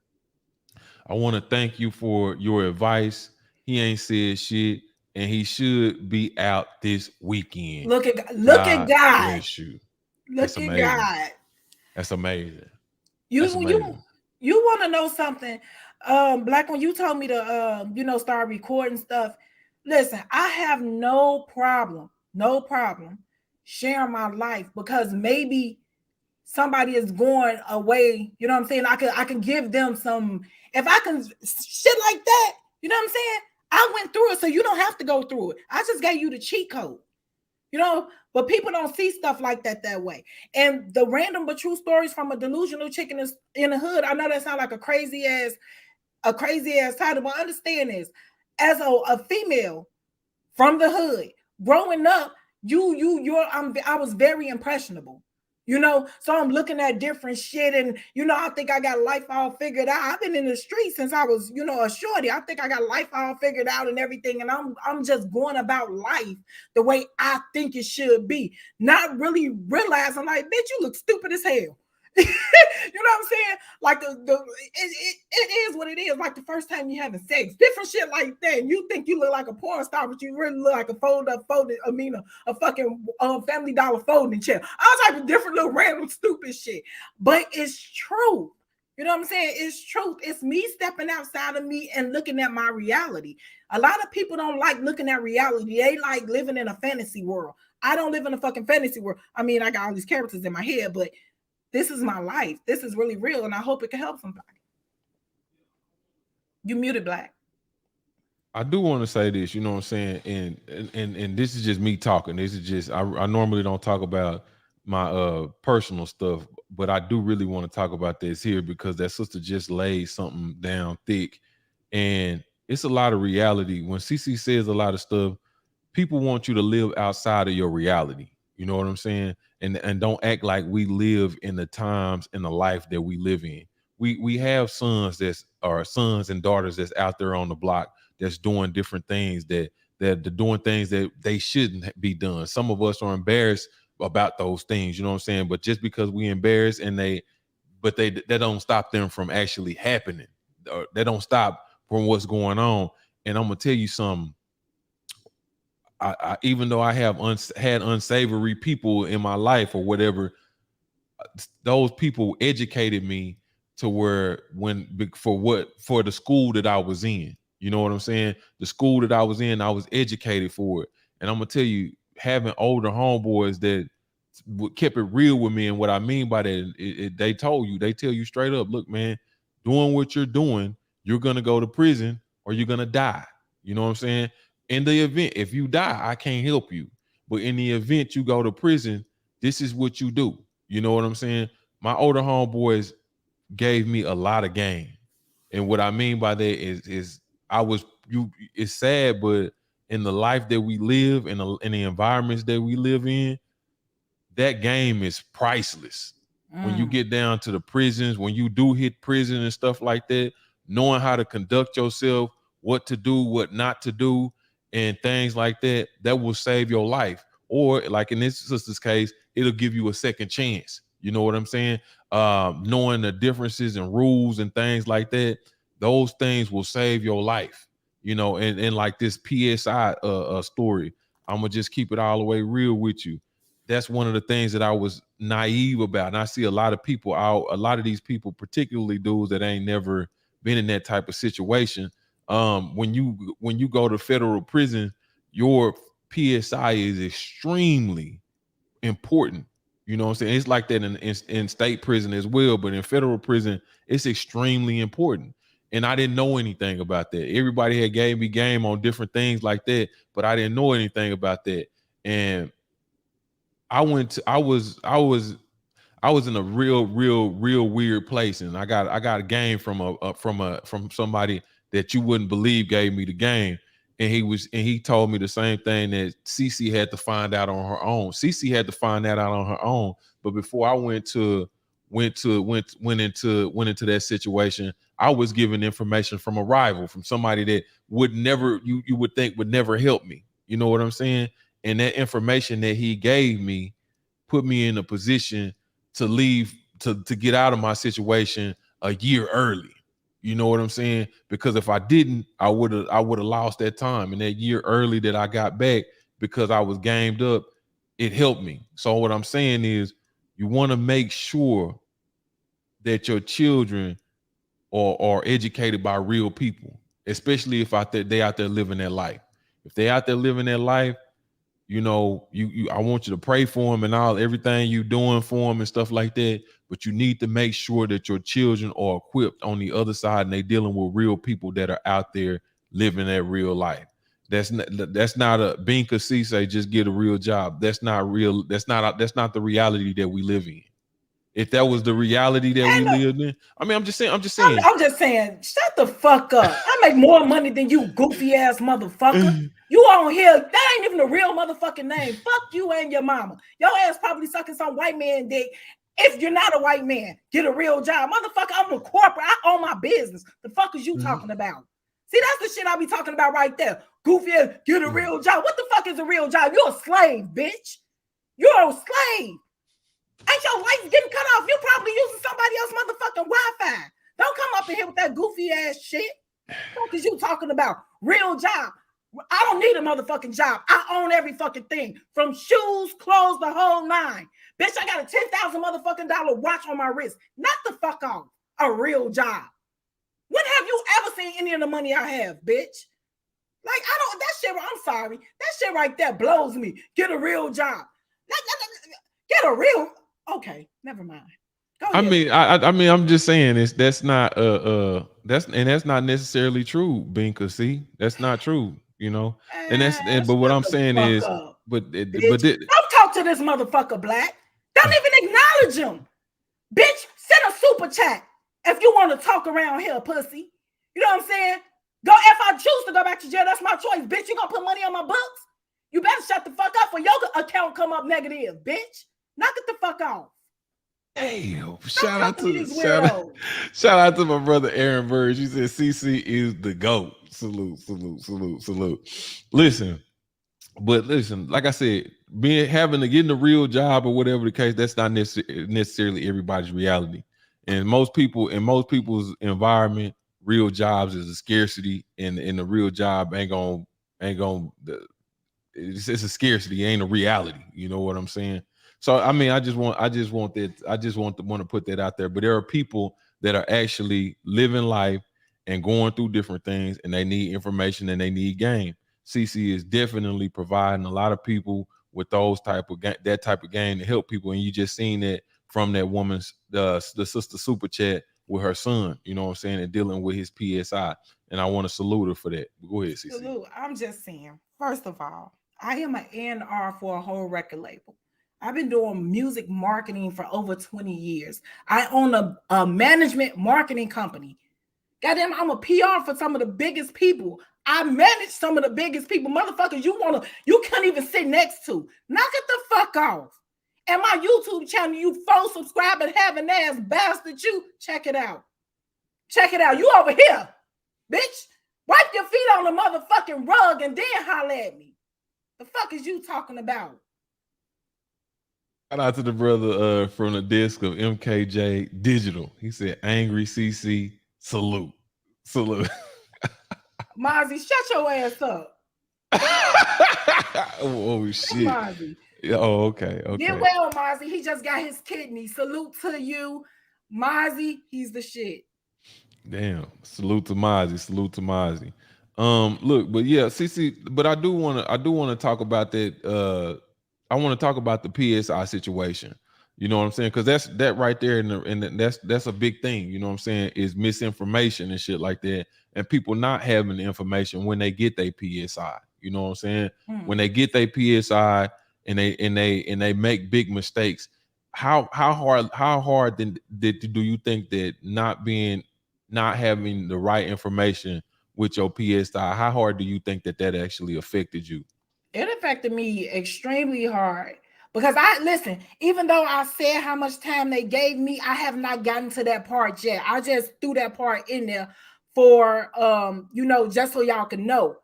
I want to thank you for your advice. He ain't said shit, and he should be out this weekend. Look at God. Bless you. That's amazing. God. That's amazing. You want to know something? Black, when you told me to start recording stuff, listen, I have no problem sharing my life, because maybe somebody is going away, you know what I'm saying? I can give them some, if I can shit like that, you know what I'm saying? I went through it, so you don't have to go through it. I just gave you the cheat code, but people don't see stuff like that way. And the random but true stories from a delusional chick in the hood, I know that sounds like a crazy ass title, but understand this, as a female from the hood, growing up, I was very impressionable. So I'm looking at different shit, and I think I got life all figured out. I've been in the street since I was, a shorty. I think I got life all figured out and everything, and I'm just going about life the way I think it should be, not really realizing, like, bitch, you look stupid as hell. You know what I'm saying? Like it is what it is. Like the first time you having sex, different shit like that. And you think you look like a porn star, but you really look like a fucking Family Dollar folding chair. All type of different little random stupid shit. But it's true. You know what I'm saying? It's truth. It's me stepping outside of me and looking at my reality. A lot of people don't like looking at reality. They like living in a fantasy world. I don't live in a fucking fantasy world. I mean, I got all these characters in my head, but This is my life. This is really real, and I hope it can help somebody. You muted, Black. I do want to say this, you know what I'm saying, and this is just me talking. This is just I normally don't talk about my personal stuff, but I do really want to talk about this here because that sister just laid something down thick, and it's a lot of reality. When CC says a lot of stuff, people want you to live outside of your reality. You know what I'm saying? And don't act like we live in the times in the life that we live in. We have sons that's or sons and daughters that's out there on the block that's doing different things that they're doing things that they shouldn't be done. Some of us are embarrassed about those things, you know what I'm saying? But just because we embarrassed and they don't stop them from actually happening. Or they don't stop from what's going on. And I'm gonna tell you something. Even though I have had unsavory people in my life or whatever, those people educated me to where for the school that I was in. You know what I'm saying? The school that I was in, I was educated for it. And I'm gonna tell you, having older homeboys that kept it real with me, and what I mean by that, they tell you straight up, look, man, doing what you're doing, you're gonna go to prison or you're gonna die. You know what I'm saying? In the event, if you die, I can't help you. But in the event you go to prison, this is what you do. You know what I'm saying? My older homeboys gave me a lot of game. And what I mean by that is I was you it's sad, but in the life that we live, in the environments that we live in, that game is priceless. When you get down to the prisons, when you do hit prison and stuff like that, knowing how to conduct yourself, what to do, what not to do, and things like that, that will save your life. Or like in this sister's case, it'll give you a second chance. You know what I'm saying? Knowing the differences and rules and things like that, those things will save your life. You know, and like this PSI story, I'm gonna just keep it all the way real with you. That's one of the things that I was naive about. And I see a lot of people out, a lot of these people, particularly dudes that ain't never been in that type of situation. When you go to federal prison, your PSI is extremely important. You know what I'm saying? It's like that in state prison as well, but in federal prison, it's extremely important. And I didn't know anything about that. Everybody had gave me game on different things like that, but I didn't know anything about that. And I was in a real weird place, and I got a game from somebody that you wouldn't believe gave me the game, and he told me the same thing that Cece had to find out on her own. Cece had to find that out on her own, but before I went into that situation, I was given information from a rival, from somebody that would never you would think would never help me. You know what I'm saying? And that information that he gave me put me in a position to leave to get out of my situation a year early. You know what I'm saying? Because if I didn't, I would have lost that time. And that year early that I got back because I was gamed up, it helped me. So what I'm saying is you want to make sure that your children are educated by real people, especially if they out there living their life. If they out there living their life, you know, I want you to pray for them and everything you doing for them and stuff like that. But you need to make sure that your children are equipped on the other side and they dealing with real people that are out there living that real life. That's not a Binka say just get a real job. That's not real. That's not the reality that we live in. If that was the reality that we lived in, I mean, I'm just saying. I'm just saying, shut the fuck up. I make more money than you, goofy ass motherfucker. You on here, that ain't even a real motherfucking name. Fuck you and your mama. Your ass probably sucking some white man dick. If you're not a white man, get a real job. Motherfucker, I'm a corporate. I own my business. The fuck is you talking about? See, that's the shit I be talking about right there. Goofy ass, get a real job. What the fuck is a real job? You're a slave, bitch. You're a slave. Ain't your lights getting cut off? You probably using somebody else's motherfucking Wi-Fi. Don't come up in here with that goofy ass shit. What is you talking about? Real job. I don't need a motherfucking job. I own every fucking thing. From shoes, clothes, the whole nine. Bitch, I got a $10,000 motherfucking dollar watch on my wrist. Not the fuck off. A real job. When have you ever seen any of the money I have, bitch? Like, that shit, I'm sorry. That shit right there blows me. Get a real job. Get a real... Okay, never mind. Go I ahead, mean, Prince. I mean, I'm just saying that's not necessarily true, Binka. See, that's not true, you know. But what Shut I'm the saying fuck is, up, but bitch. Don't talk to this motherfucker, Black. Don't even acknowledge him. Bitch, send a super chat if you want to talk around here, pussy. You know what I'm saying? Go if I choose to go back to jail, that's my choice. Bitch, you gonna put money on my books? You better shut the fuck up or your account come up negative, bitch. Knock it the fuck off. hey, Don't talk to these weirdos. shout out to my brother Aaron Bird. She said CC is the GOAT. Salute, salute, salute, salute. Listen, but listen, like I said, getting a real job or whatever the case, that's not necessarily everybody's reality. And most people's environment, real jobs is a scarcity, and the real job ain't gonna it's a scarcity, it ain't a reality. You know what I'm saying? So I mean, I just want to put that out there. But there are people that are actually living life and going through different things, and they need information and they need game. CC is definitely providing a lot of people with that type of game to help people, and you just seen that from that woman's the sister super chat with her son. You know what I'm saying, and dealing with his PSI, and I want to salute her for that. Go ahead, CC. Salute. I'm just saying, first of all, I am an A&R for a whole record label. I've been doing music marketing for over 20 years. I own a management marketing company. Goddamn, I'm a PR for some of the biggest people. I manage some of the biggest people. Motherfuckers, you can't even sit next to. Knock it the fuck off. And my YouTube channel, you full subscribing, having ass bastard, you check it out. Check it out. You over here, bitch. Wipe your feet on the motherfucking rug and then holler at me. The fuck is you talking about? Shout out to the brother from the desk of MKJ Digital. He said, "Angry CC, salute, salute." Mozzie, shut your ass up. Oh shit. Mozzie. Oh, okay, Get okay. well, Mozzie. He just got his kidney. Salute to you. Mozzie, he's the shit. Damn. Salute to Mozzie. Salute to Mozzie. Look, but yeah, CC, but I do wanna talk about that. I want to talk about the PSI situation. You know what I'm saying? Because that right there, and that's a big thing. You know what I'm saying? Is misinformation and shit like that, and people not having the information when they get their PSI. You know what I'm saying? When they get their PSI and they make big mistakes, how hard then do you think that not having the right information with your PSI, how hard do you think that actually affected you? It affected me extremely hard because I listen, even though I said how much time they gave me, I have not gotten to that part yet. I just threw that part in there for just so y'all can know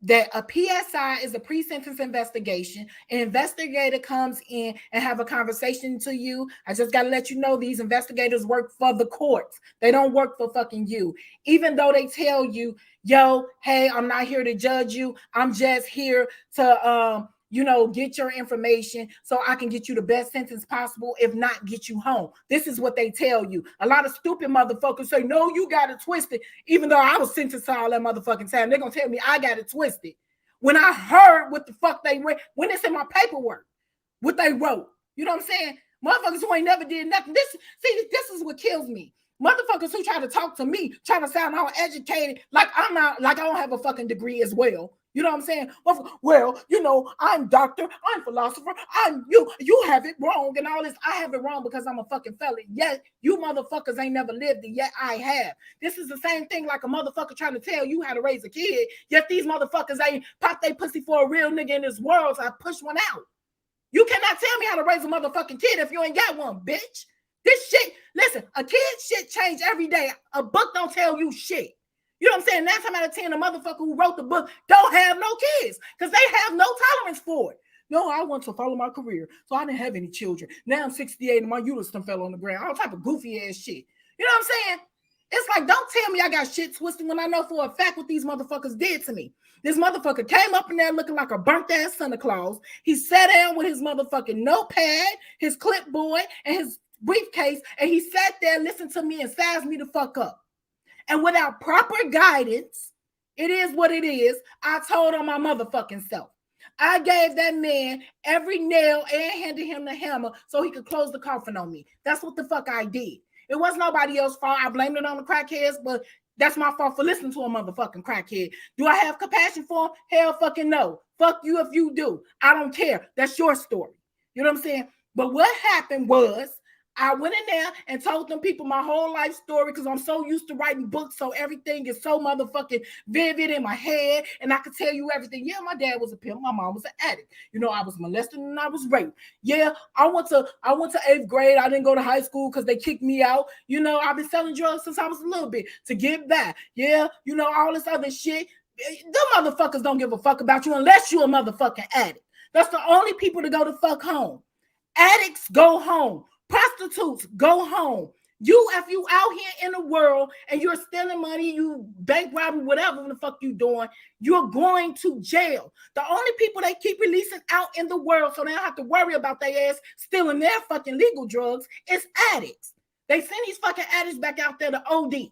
that a PSI is a pre-sentence investigation. An investigator comes in and have a conversation to you. I just got to let you know these investigators work for the courts. They don't work for fucking you. Even though they tell you, yo, hey, I'm not here to judge you. I'm just here to get your information so I can get you the best sentence possible, if not get you home. This is what they tell you. A lot of stupid motherfuckers say, no, you got it twisted. Even though I was sentenced to all that motherfucking time, they're going to tell me I got it twisted. When I heard what the fuck they read, when it's in my paperwork, what they wrote, you know what I'm saying? Motherfuckers who ain't never did nothing. This is what kills me. Motherfuckers who try to talk to me, try to sound all educated, like I'm not, like I don't have a fucking degree as well. You know what I'm saying? Well, I'm doctor, I'm philosopher, I'm you have it wrong and all this. I have it wrong because I'm a fucking felon. Yet you motherfuckers ain't never lived it, yet I have. This is the same thing like a motherfucker trying to tell you how to raise a kid, yet these motherfuckers ain't pop they pussy for a real nigga in this world, so I push one out. You cannot tell me how to raise a motherfucking kid if you ain't got one, bitch. This shit, listen, a kid shit change every day. A book don't tell you shit. You know what I'm saying? 9 times out of 10, the motherfucker who wrote the book don't have no kids because they have no tolerance for it. No, I want to follow my career, so I didn't have any children. Now I'm 68 and my uterus fell on the ground. All type of goofy ass shit. You know what I'm saying? It's like, don't tell me I got shit twisted when I know for a fact what these motherfuckers did to me. This motherfucker came up in there looking like a burnt ass Santa Claus. He sat down with his motherfucking notepad, his clipboard, and his briefcase, and he sat there, listened to me, and sized me the fuck up. And without proper guidance, it is what it is. I told on my motherfucking self. I gave that man every nail and handed him the hammer so he could close the coffin on me. That's what the fuck I did. It was nobody else's fault. I blamed it on the crackheads, but that's my fault for listening to a motherfucking crackhead. Do I have compassion for him? Hell fucking no. Fuck you if you do. I don't care. That's your story. You know what I'm saying? But what happened was I went in there and told them people my whole life story because I'm so used to writing books, so everything is so motherfucking vivid in my head, and I could tell you everything. Yeah, my dad was a pimp, my mom was an addict. You know, I was molested and I was raped. Yeah, I went to 8th grade. I didn't go to high school because they kicked me out. You know, I've been selling drugs since I was a little bit to get back. Yeah, you know, all this other shit. Them motherfuckers don't give a fuck about you unless you a motherfucking addict. That's the only people to go to fuck home. Addicts go home. Prostitutes go home. If you out here in the world and you're stealing money, you bank robbing, whatever the fuck you doing, you're going to jail. The only people they keep releasing out in the world so they don't have to worry about their ass stealing their fucking legal drugs is addicts. They send these fucking addicts back out there to OD.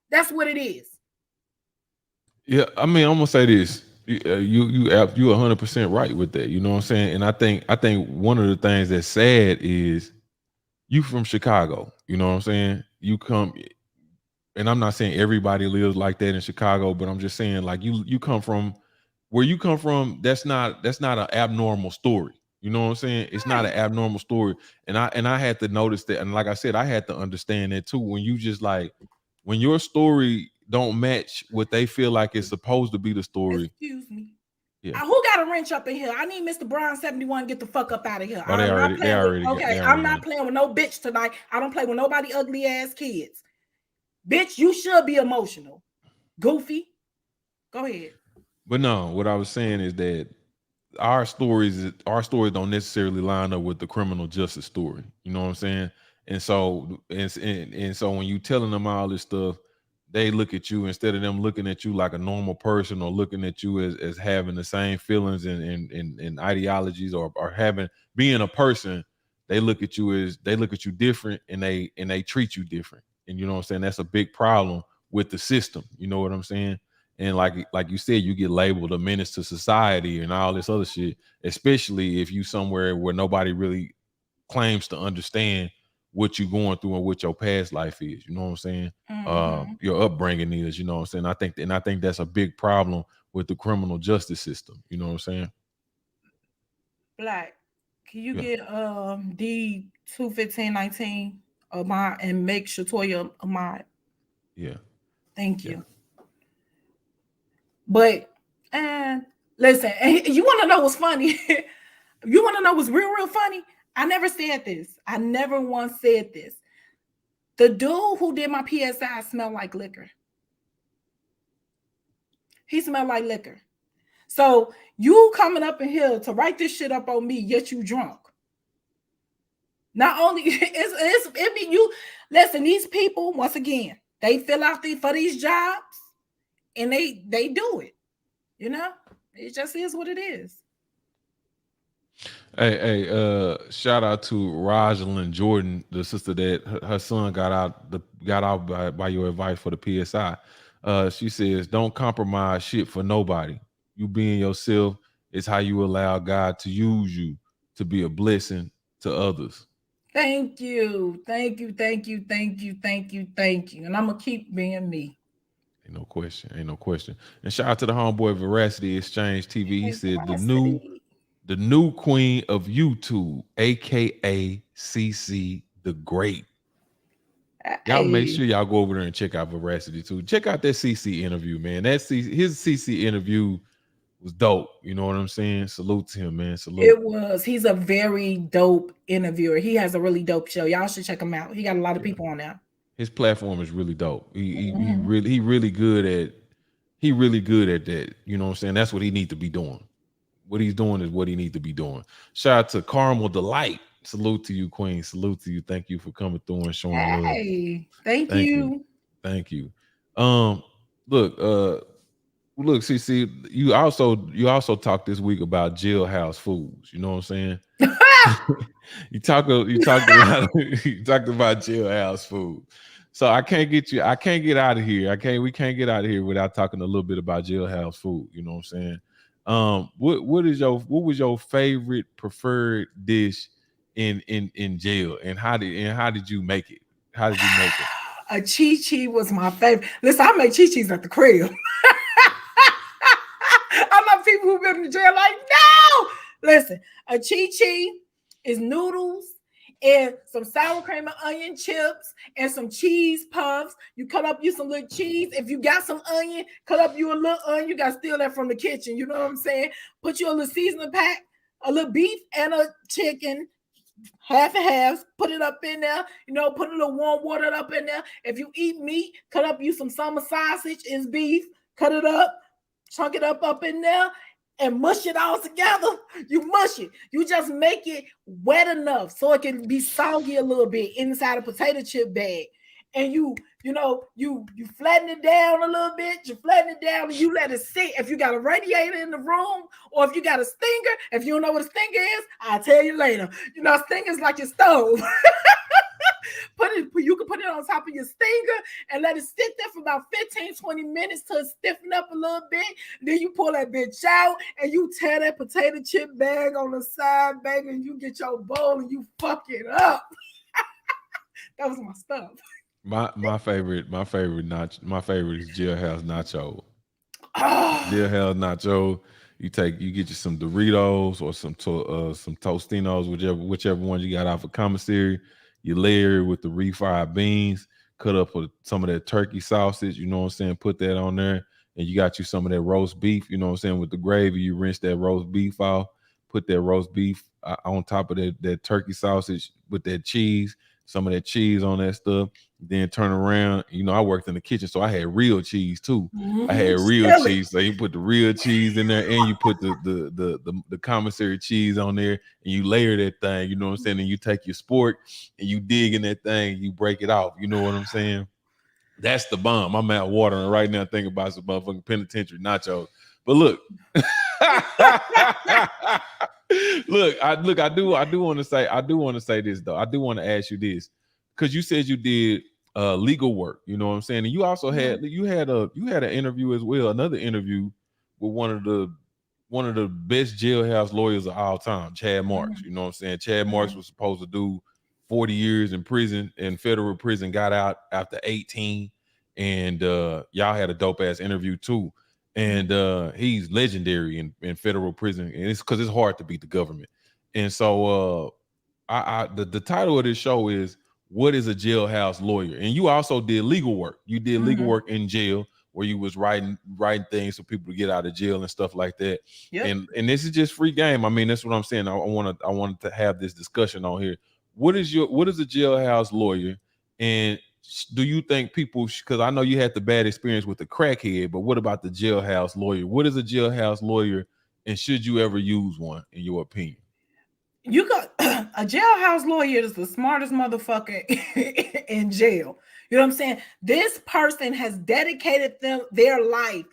That's what it is. Yeah, I mean, I'm gonna say this. You 100% right with that. You know what I'm saying? And I think one of the things that's sad is you from Chicago. You know what I'm saying? You come, and I'm not saying everybody lives like that in Chicago, but I'm just saying like you come from where you come from. That's not an abnormal story. You know what I'm saying? It's not an abnormal story. And I had to notice that, and like I said, I had to understand that too. When you just like when your story don't match what they feel like it's supposed to be the story. Excuse me. Yeah. Who got a wrench up in here? I need Mr. Brown 71 get the fuck up out of here. Oh, I'm not playing with no bitch tonight. I don't play with nobody ugly ass kids. Bitch, you should be emotional. Goofy. Go ahead. But no, what I was saying is that our stories don't necessarily line up with the criminal justice story. You know what I'm saying? And so when you telling them all this stuff, they look at you instead of them looking at you like a normal person or looking at you as having the same feelings and ideologies or being a person. They look at you different and they treat you different. And you know what I'm saying? That's a big problem with the system. You know what I'm saying? And like you said, you get labeled a menace to society and all this other shit, especially if you somewhere where nobody really claims to understand what you're going through and what your past life is. You know what I'm saying? Mm-hmm. Your upbringing is, you know what I'm saying? I think that's a big problem with the criminal justice system. You know what I'm saying? Black, can you Yeah. get D 21519 of mine and make Shatoya a mod? Yeah. Thank Yeah. you. But listen, you want to know what's funny? You want to know what's real funny? I never said this. I never once said this. The dude who did my PSI smelled like liquor. He smelled like liquor. So you coming up in here to write this shit up on me, yet you drunk. Not only it be you. Listen, these people once again they fill out for these jobs, and they do it. You know, it just is what it is. Hey, shout out to Rosalind Jordan, the sister that her son got out by your advice for the PSI. She says, "Don't compromise shit for nobody. You being yourself is how you allow God to use you to be a blessing to others." Thank you. Thank you. Thank you. Thank you. Thank you. Thank you. And I'm gonna keep being me. Ain't no question. Ain't no question. And shout out to the homeboy Veracity Exchange TV. He said the new queen of YouTube, aka CC the Great. Y'all make sure y'all go over there and check out Veracity too. Check out that CC interview, man. His CC interview was dope. You know what I'm saying? Salute to him, man. Salute. It was. He's a very dope interviewer. He has a really dope show. Y'all should check him out. He got a lot of people on there. His platform is really dope. He really good at that. You know what I'm saying? That's what he needs to be doing. What he's doing is what he needs to be doing. Shout out to Caramel Delight. Salute to you, Queen. Salute to you. Thank you for coming through and showing love. Hey, thank you. Thank you. Look, CC, you also talked this week about Jailhouse foods. You know what I'm saying? you talked about Jailhouse food. So I can't get out of here. We can't get out of here without talking a little bit about Jailhouse food. You know what I'm saying? What was your favorite preferred dish in jail, and how did you make it? How did you make it? A chi was my favorite. Listen, I make chi at the crib. I love people who've been in jail like, no. Listen, a chi is noodles and some sour cream and onion chips and some cheese puffs. You cut up you some little cheese. If you got some onion, cut up you a little onion. You got to steal that from the kitchen. You know what I'm saying? Put you a little seasoning pack, a little beef and a chicken, half and half, put it up in there, put a little warm water up in there. If you eat meat, cut up you some summer sausage, is beef, cut it up, chunk it up in there, and mush it all together. You mush it. You just make it wet enough so it can be soggy a little bit inside a potato chip bag. And you flatten it down a little bit. You flatten it down and you let it sit. If you got a radiator in the room or if you got a stinger, if you don't know what a stinger is, I'll tell you later. A stinger is like your stove. You can put it on top of your stinger and let it sit there for about 15-20 minutes till it stiffen up a little bit. Then you pull that bitch out and you tear that potato chip bag on the side, baby, and you get your bowl and you fuck it up. That was my stuff. My favorite is Jailhouse nacho. Oh, Jailhouse nacho. You get you some Doritos or some Tostinos, whichever one you got out of commissary. You layer it with the refried beans, cut up with some of that turkey sausage, you know what I'm saying? Put that on there. And you got you some of that roast beef, you know what I'm saying? With the gravy, you rinse that roast beef off, put that roast beef on top of that turkey sausage with that cheese, some of that cheese on that stuff. Then turn around. I worked in the kitchen, so I had real cheese too. I had real cheese. So you put the real cheese in there and you put the commissary cheese on there and you layer that thing, you know what I'm saying? And you take your spork and you dig in that thing, you break it off. You know what I'm saying? That's the bomb. I'm out watering right now thinking about some motherfucking penitentiary nachos. But look, I do want to say this though. I do want to ask you this because you said you did legal work. You know what I'm saying, and you also had an interview as well, another interview with one of the best jailhouse lawyers of all time, Chad Marks. You know what I'm saying? Chad Marks was supposed to do 40 years in prison, in federal prison, got out after 18, and y'all had a dope ass interview too. And he's legendary in federal prison, and it's because it's hard to beat the government. And so the title of this show is "What is a Jailhouse Lawyer?" And you also did legal work. You did legal work in jail where you was writing things for people to get out of jail and stuff like that. Yep. And this is just free game. I mean, that's what I'm saying. I wanted to have this discussion on here. What is a jailhouse lawyer? And do you think people, because I know you had the bad experience with the crackhead, but what about the jailhouse lawyer? What is a jailhouse lawyer, and should you ever use one, in your opinion? You got a jailhouse lawyer is the smartest motherfucker in jail. You know what I'm saying? This person has dedicated their life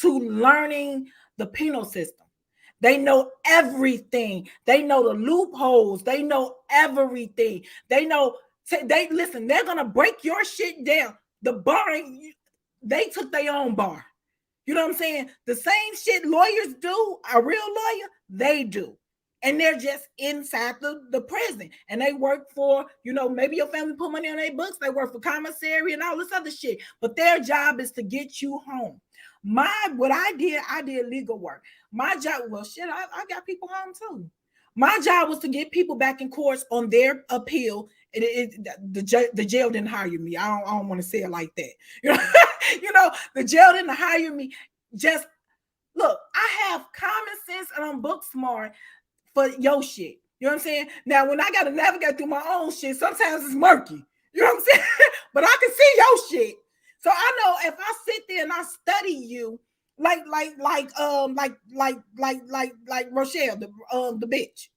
to learning the penal system. They know everything. They know the loopholes. They know everything. They know. Listen. They're gonna break your shit down. The bar, they took their own bar. You know what I'm saying? The same shit lawyers do, a real lawyer, they do. And they're just inside the prison. And they work for, maybe your family put money on their books. They work for commissary and all this other shit. But their job is to get you home. What I did legal work. My job, I got people home too. My job was to get people back in courts on their appeal. The jail didn't hire me. I don't want to say it like that. The jail didn't hire me. Just look, I have common sense and I'm book smart for your shit. You know what I'm saying? Now, when I got to navigate through my own shit, sometimes it's murky. You know what I'm saying? But I can see your shit. So I know if I sit there and I study you, like Rochelle, the bitch,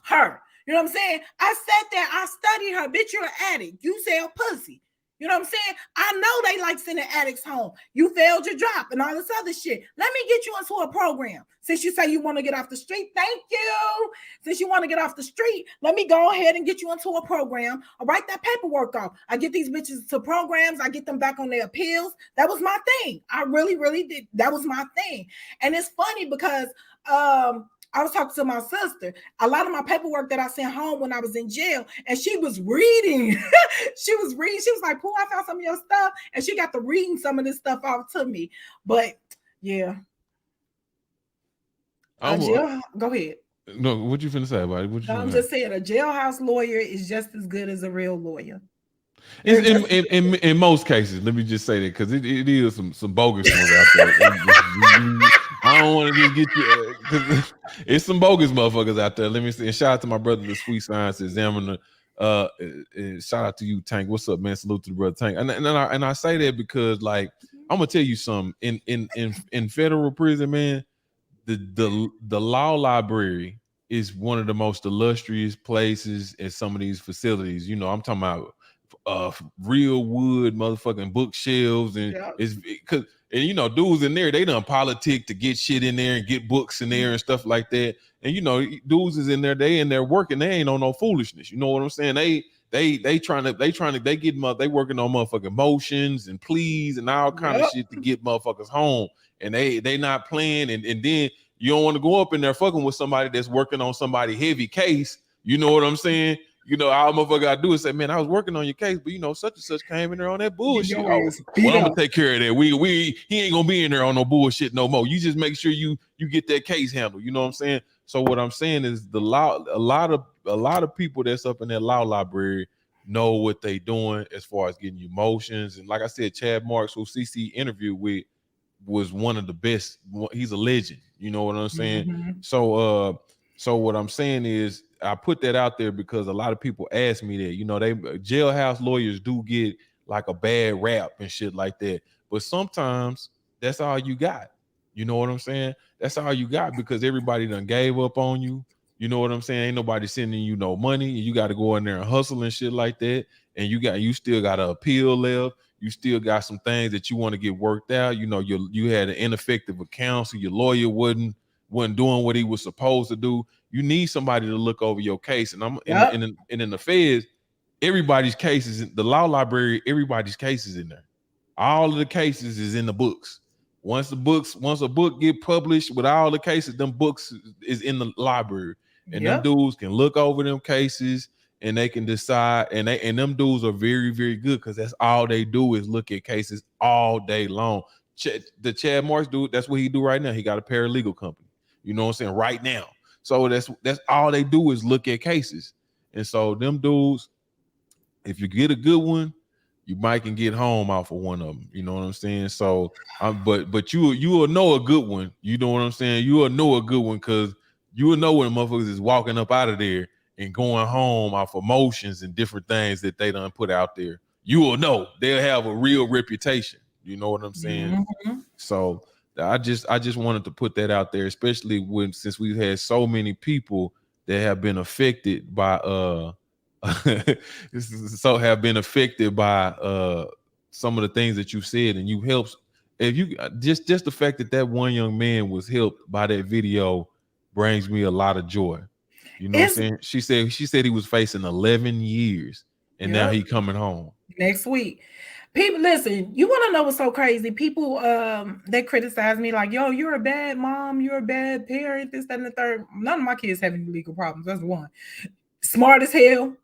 her. You know what I'm saying? I sat there, I studied her. Bitch, you're an addict. You sell pussy. You know what I'm saying? I know they like sending addicts home. You failed your drop and all this other shit. Let me get you into a program. Since you say you want to get off the street, thank you. Since you want to get off the street, let me go ahead and get you into a program. I'll write that paperwork off. I get these bitches to programs. I get them back on their appeals. That was my thing. I really, really did. That was my thing. And it's funny because I was talking to my sister. A lot of my paperwork that I sent home when I was in jail, and she was reading. She was reading. She was like, "Pooh, I found some of your stuff," and she got to reading some of this stuff off to me. But yeah, go ahead. No, what you finna say about it? What you No, I'm finna say? just saying a jailhouse lawyer is just as good as a real lawyer. In most cases, let me just say that because it is some bogus ones out there. I don't want to just get you because it's some bogus motherfuckers out there. Let me say, and shout out to my brother, the Sweet Science Examiner. And shout out to you, Tank. What's up, man? Salute to the brother Tank. And I say that because, like, I'm gonna tell you something. In federal prison, man, the law library is one of the most illustrious places in some of these facilities. You know, I'm talking about real wood motherfucking bookshelves, and it's because, and you know, dudes in there, they done politic to get shit in there and get books in there and stuff like that. And you know, dudes is in there, they in there working, they ain't on no foolishness. You know what I'm saying? They working on motherfucking motions and pleas and all kind of shit to get motherfuckers home. And they not playing, and then you don't want to go up in there fucking with somebody that's working on somebody heavy case. You know what I'm saying? You know, all motherfucker gotta do is say, "Man, I was working on your case, but you know, such and such came in there on that bullshit." Oh, well, I'm gonna take care of that. He ain't gonna be in there on no bullshit no more. You just make sure you get that case handled. You know what I'm saying? So what I'm saying is a lot of people that's up in that law library know what they doing as far as getting you motions. And like I said, Chad Marks, who CC interviewed with, was one of the best. He's a legend. You know what I'm saying? Mm-hmm. So what I'm saying is, I put that out there because a lot of people ask me that. You know, they jailhouse lawyers do get like a bad rap and shit like that. But sometimes that's all you got. You know what I'm saying? That's all you got because everybody done gave up on you. You know what I'm saying? Ain't nobody sending you no money. You got to go in there and hustle and shit like that. And you still got an appeal left. You still got some things that you want to get worked out. You know, you had an ineffective account, so your lawyer wasn't doing what he was supposed to do. You need somebody to look over your case. And in the feds, everybody's cases, the law library, everybody's cases in there. All of the cases is in the books. Once a book get published with all the cases, them books is in the library. And them dudes can look over them cases and they can decide. And them dudes are very, very good because that's all they do is look at cases all day long. The Chad Marks dude, that's what he do right now. He got a paralegal company. You know what I'm saying? Right now. So that's all they do is look at cases. And so them dudes, if you get a good one, you might can get home off of one of them. You know what I'm saying? So but you will know a good one. You know what I'm saying? You will know a good one because you will know when motherfuckers is walking up out of there and going home off of emotions and different things that they done put out there. You will know they'll have a real reputation. You know what I'm saying? Mm-hmm. So I just wanted to put that out there, especially since we've had so many people that have been affected by have been affected by some of the things that you said, and you helped. If you just the fact that one young man was helped by that video brings me a lot of joy. You know what I'm saying? She said he was facing 11 years and now he coming home next week. People, listen, you want to know what's so crazy? People they criticize me like, yo, you're a bad mom, you're a bad parent, this, that, and the third. None of my kids have any legal problems. That's one. Smart as hell.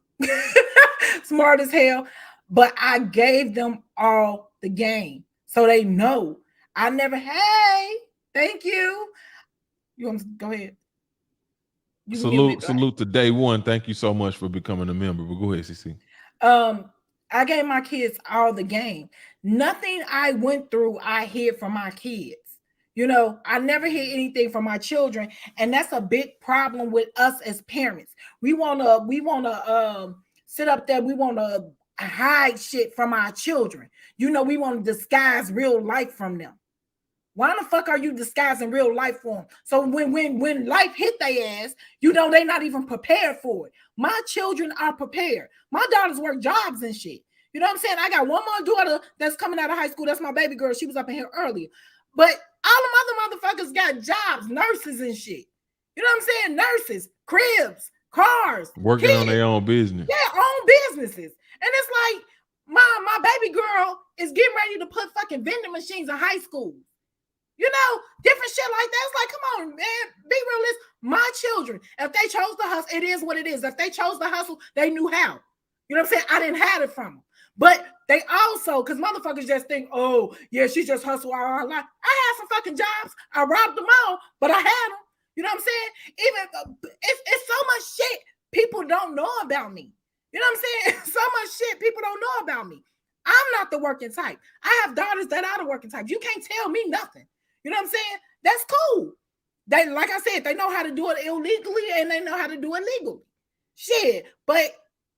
Smart as hell. But I gave them all the game. So they know. I never, hey, thank you. You want to go ahead? Salute to day one. Thank you so much for becoming a member. But go ahead, CC. I gave my kids all the game. Nothing I went through, I hid from my kids. You know, I never hid anything from my children, and that's a big problem with us as parents. We wanna sit up there. We wanna hide shit from our children. You know, we want to disguise real life from them. Why the fuck are you disguising real life for them? So when life hit their ass, you know, they're not even prepared for it. My children are prepared. My daughters work jobs and shit. You know what I'm saying? I got one more daughter that's coming out of high school. That's my baby girl. She was up in here earlier. But all them other motherfuckers got jobs, nurses and shit. You know what I'm saying? Nurses, cribs, cars, Working on their kids. own business. Yeah, own businesses. And it's like, my baby girl is getting ready to put fucking vending machines in high school. You know, different shit like that. It's like, come on, man, be realistic. My children, if they chose to hustle, it is what it is. If they chose to hustle, they knew how. You know what I'm saying? I didn't have it from them. But they also, because motherfuckers just think, oh, yeah, she just hustled all her life. I had some fucking jobs. I robbed them all, but I had them. You know what I'm saying? Even it's so much shit people don't know about me. You know what I'm saying? So much shit people don't know about me. I'm not the working type. I have daughters that are the working type. You can't tell me nothing. You know what I'm saying? That's cool. They, like I said, they know how to do it illegally and they know how to do it legally. Shit, but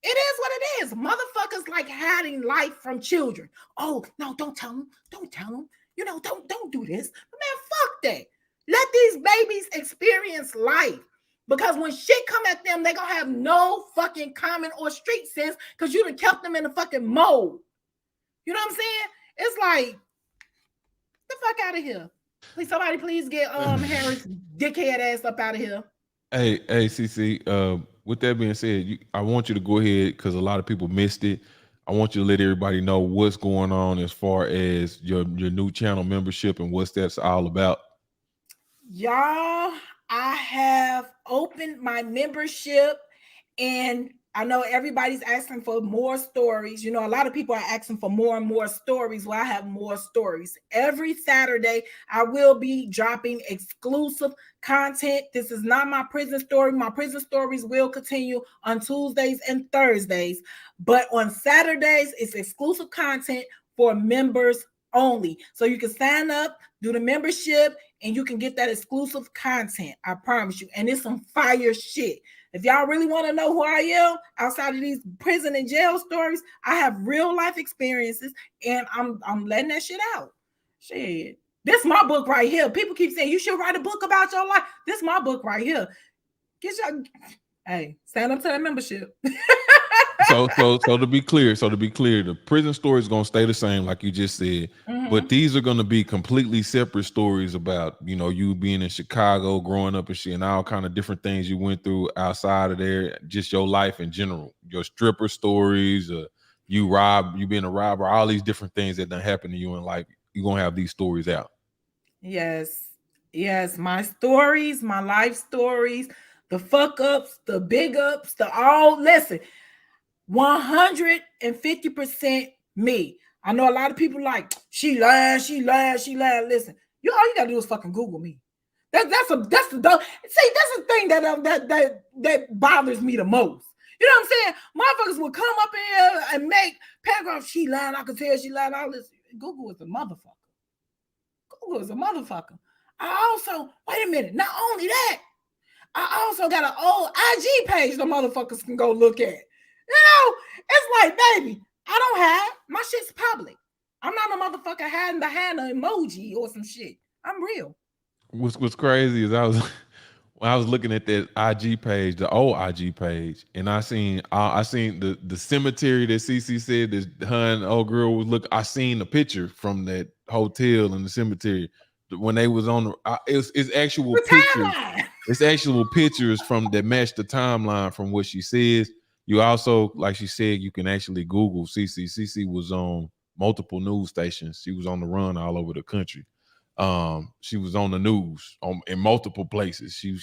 it is what it is. Motherfuckers like hiding life from children. Oh, no, don't tell them. Don't tell them. You know, don't do this. But man, fuck that. Let these babies experience life. Because when shit come at them, they gonna have no fucking common or street sense because you done kept them in a fucking mold. You know what I'm saying? It's like, the fuck out of here. Please, somebody please get Harris dickhead ass up out of here. Hey, CC. With that being said, I want you to go ahead because a lot of people missed it. I want you to let everybody know what's going on as far as your new channel membership and what's that's all about. Y'all, I have opened my membership, and I know everybody's asking for more stories. You know, a lot of people are asking for more and more stories. Well, I have more stories. Every Saturday, I will be dropping exclusive content. This is not my prison story. My prison stories will continue on Tuesdays and Thursdays. But on Saturdays, it's exclusive content for members only. So you can sign up, do the membership, and you can get that exclusive content. I promise you. And it's some fire shit. If y'all really want to know who I am outside of these prison and jail stories, I have real life experiences and I'm letting that shit out. Shit. This is my book right here. People keep saying you should write a book about your life. This is my book right here. Get your sign up to that membership. So to be clear, the prison story is gonna stay the same, like you just said, but these are gonna be completely separate stories about, you know, you being in Chicago, growing up and shit, and all kind of different things you went through outside of there, just your life in general, your stripper stories, you being a robber, all these different things that done happen to you in life. You're gonna have these stories out. Yes, my stories, my life stories, the fuck ups, the big ups, the all. Listen, 150% me. I know a lot of people like, she lying. Listen, all you gotta do is fucking Google me. That's the thing that bothers me the most. You know what I'm saying? Motherfuckers will come up in here and make paragraphs. She lying. I can tell she lying. All this. Google is a motherfucker. I also, wait a minute. Not only that, I also got an old IG page the motherfuckers can go look at. You know, it's like, baby, I don't hide. My shit's public. I'm not a motherfucker hiding behind an emoji or some shit. I'm real. What's crazy is when I was looking at that IG page, the old IG page, and I seen the cemetery that CC said that her and the old girl was look. I seen the picture from that hotel in the cemetery when they was on. It's actual The pictures. timeline. It's actual pictures from that match the timeline from what she says. You also, like she said, you can actually Google CC. CC was on multiple news stations. She was on the run all over the country. She was on the news in multiple places. She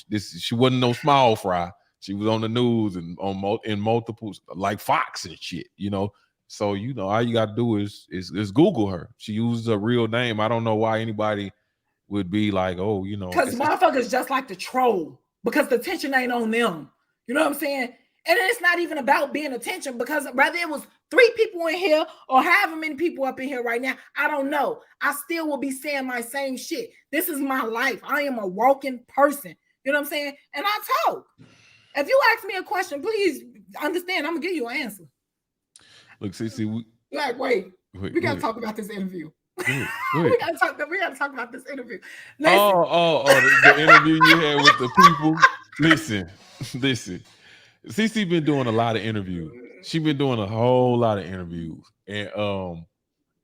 wasn't no small fry. She was on the news and in multiple, like Fox and shit, you know. So, you know, all you gotta do is Google her. She uses a real name. I don't know why anybody would be like, oh, you know, because motherfuckers just like to troll because the attention ain't on them. You know what I'm saying? And it's not even about being attention because whether it was 3 people in here or however many people up in here right now, I don't know. I still will be saying my same shit. This is my life. I am a walking person. You know what I'm saying? And I talk. If you ask me a question, please understand, I'm going to give you an answer. Look, CC, we got to talk about this interview. Go we got to talk about this interview. Listen. The interview you had with the people. Listen. CC been doing a lot of interviews. She been doing a whole lot of interviews, and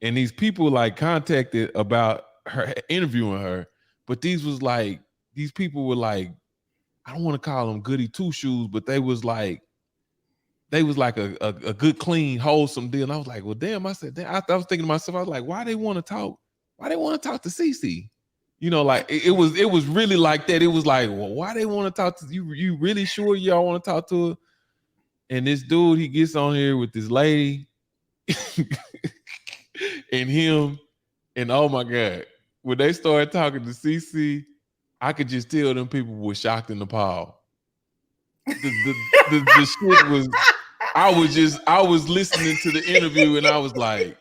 and these people like contacted about her interviewing her, but these people were like, I don't want to call them goody two shoes, but they was like a good, clean, wholesome deal. And I was like, well, damn. I said, damn. I was thinking to myself, I was like, why they want to talk? Why they want to talk to Cece? You know, like it was really like that. It was like, well, why they want to talk to you? You really sure y'all want to talk to her? And this dude, he gets on here with this lady and him, and oh my god, when they started talking to Cece, I could just tell them people were shocked and appalled. The shit was. I was listening to the interview and I was like,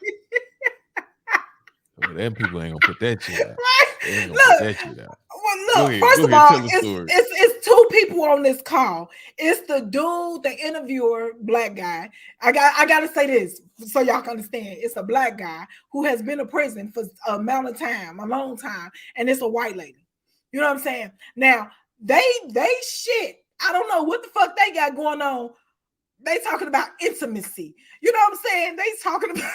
oh, them people ain't gonna put that shit out. They ain't gonna put Look, that shit out. well, look. First Go of ahead, all, tell the story. it's two people on this call. It's the dude, the interviewer, black guy. I gotta say this so y'all can understand. It's a black guy who has been in prison for a amount of time, a long time, and it's a white lady. You know what I'm saying? Now they shit. I don't know what the fuck they got going on. They talking about intimacy. You know what I'm saying? They talking about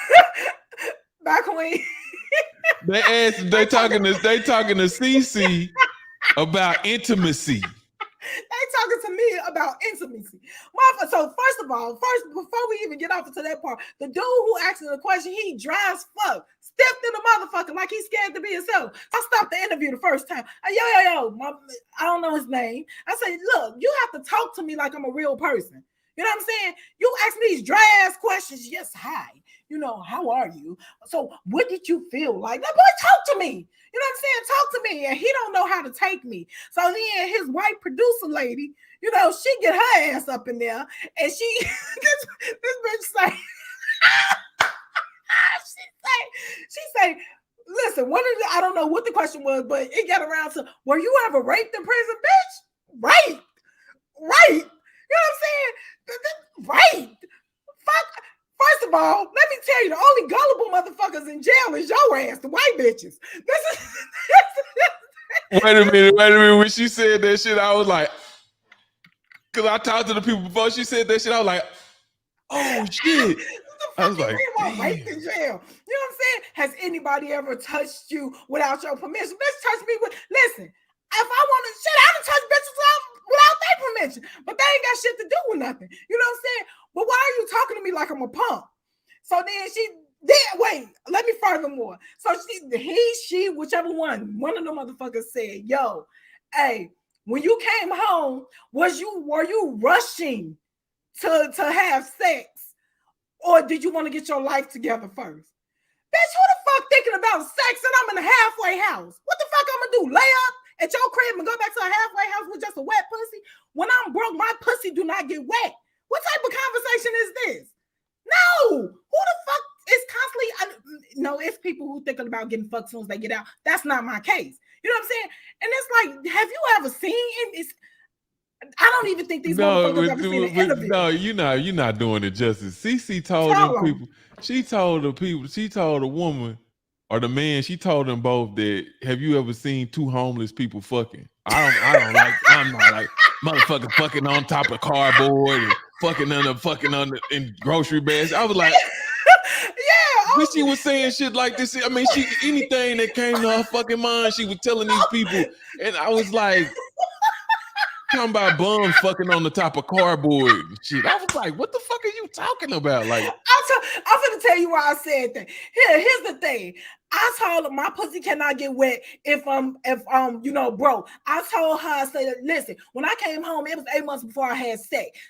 back when They talking to CC about intimacy. they talking to me about intimacy. So first of all, before we even get off into that part, the dude who asked the question, he dry as fuck, stepped in the motherfucker like he's scared to be himself. I stopped the interview the first time. Yo, I don't know his name. I said, look, you have to talk to me like I'm a real person. You know what I'm saying? You ask me these dry ass questions. Yes, hi. You know, how are you? So what did you feel like? That boy, talk to me. You know what I'm saying? Talk to me. And he don't know how to take me. So then his white producer lady, you know, she get her ass up in there and she this bitch say, she say, listen, I don't know what the question was, but it got around to, were you ever raped in prison, bitch? Right. You know what I'm saying? Right. Fuck. First of all, let me tell you, the only gullible motherfuckers in jail is your ass, the white bitches. Wait a minute. When she said that shit, I was like, because I talked to the people before she said that shit, I was like, oh shit. I was like, raped in jail. You know what I'm saying? Has anybody ever touched you without your permission? Bitch, touch me with. Listen, if I want to shit, I don't touch bitches without their permission, but they ain't got shit to do with nothing. You know what I'm saying? But why are you talking to me like I'm a punk? So then wait, let me furthermore. So she, whichever one of the motherfuckers said, yo, hey, when you came home, were you rushing to have sex? Or did you want to get your life together first? Bitch, who the fuck thinking about sex and I'm in a halfway house? What the fuck I'm gonna do? Lay up at your crib and go back to a halfway house with just a wet pussy? When I'm broke, my pussy do not get wet. What type of conversation is this? No. Who the fuck is constantly? No, it's people who thinking about getting fucked as soon as they get out. That's not my case. You know what I'm saying? And it's like, have you ever seen it? I don't even think these motherfuckers ever seen an interview. No, you're not doing it justice. Cece told them people. She told the woman or the man. She told them both that. Have you ever seen two homeless people fucking? I'm not like motherfucker fucking on top of cardboard and fucking in grocery bags. I was like, yeah. When she was saying shit like this, I mean, anything that came to her fucking mind, she was telling these people, and I was like. Talking about bums fucking on the top of cardboard and shit. I was like, what the fuck are you talking about? Like, I'm gonna tell you why I said that. Here's the thing. I told her my pussy cannot get wet if you know, bro. I told her, I said, listen, when I came home, it was 8 months before I had sex.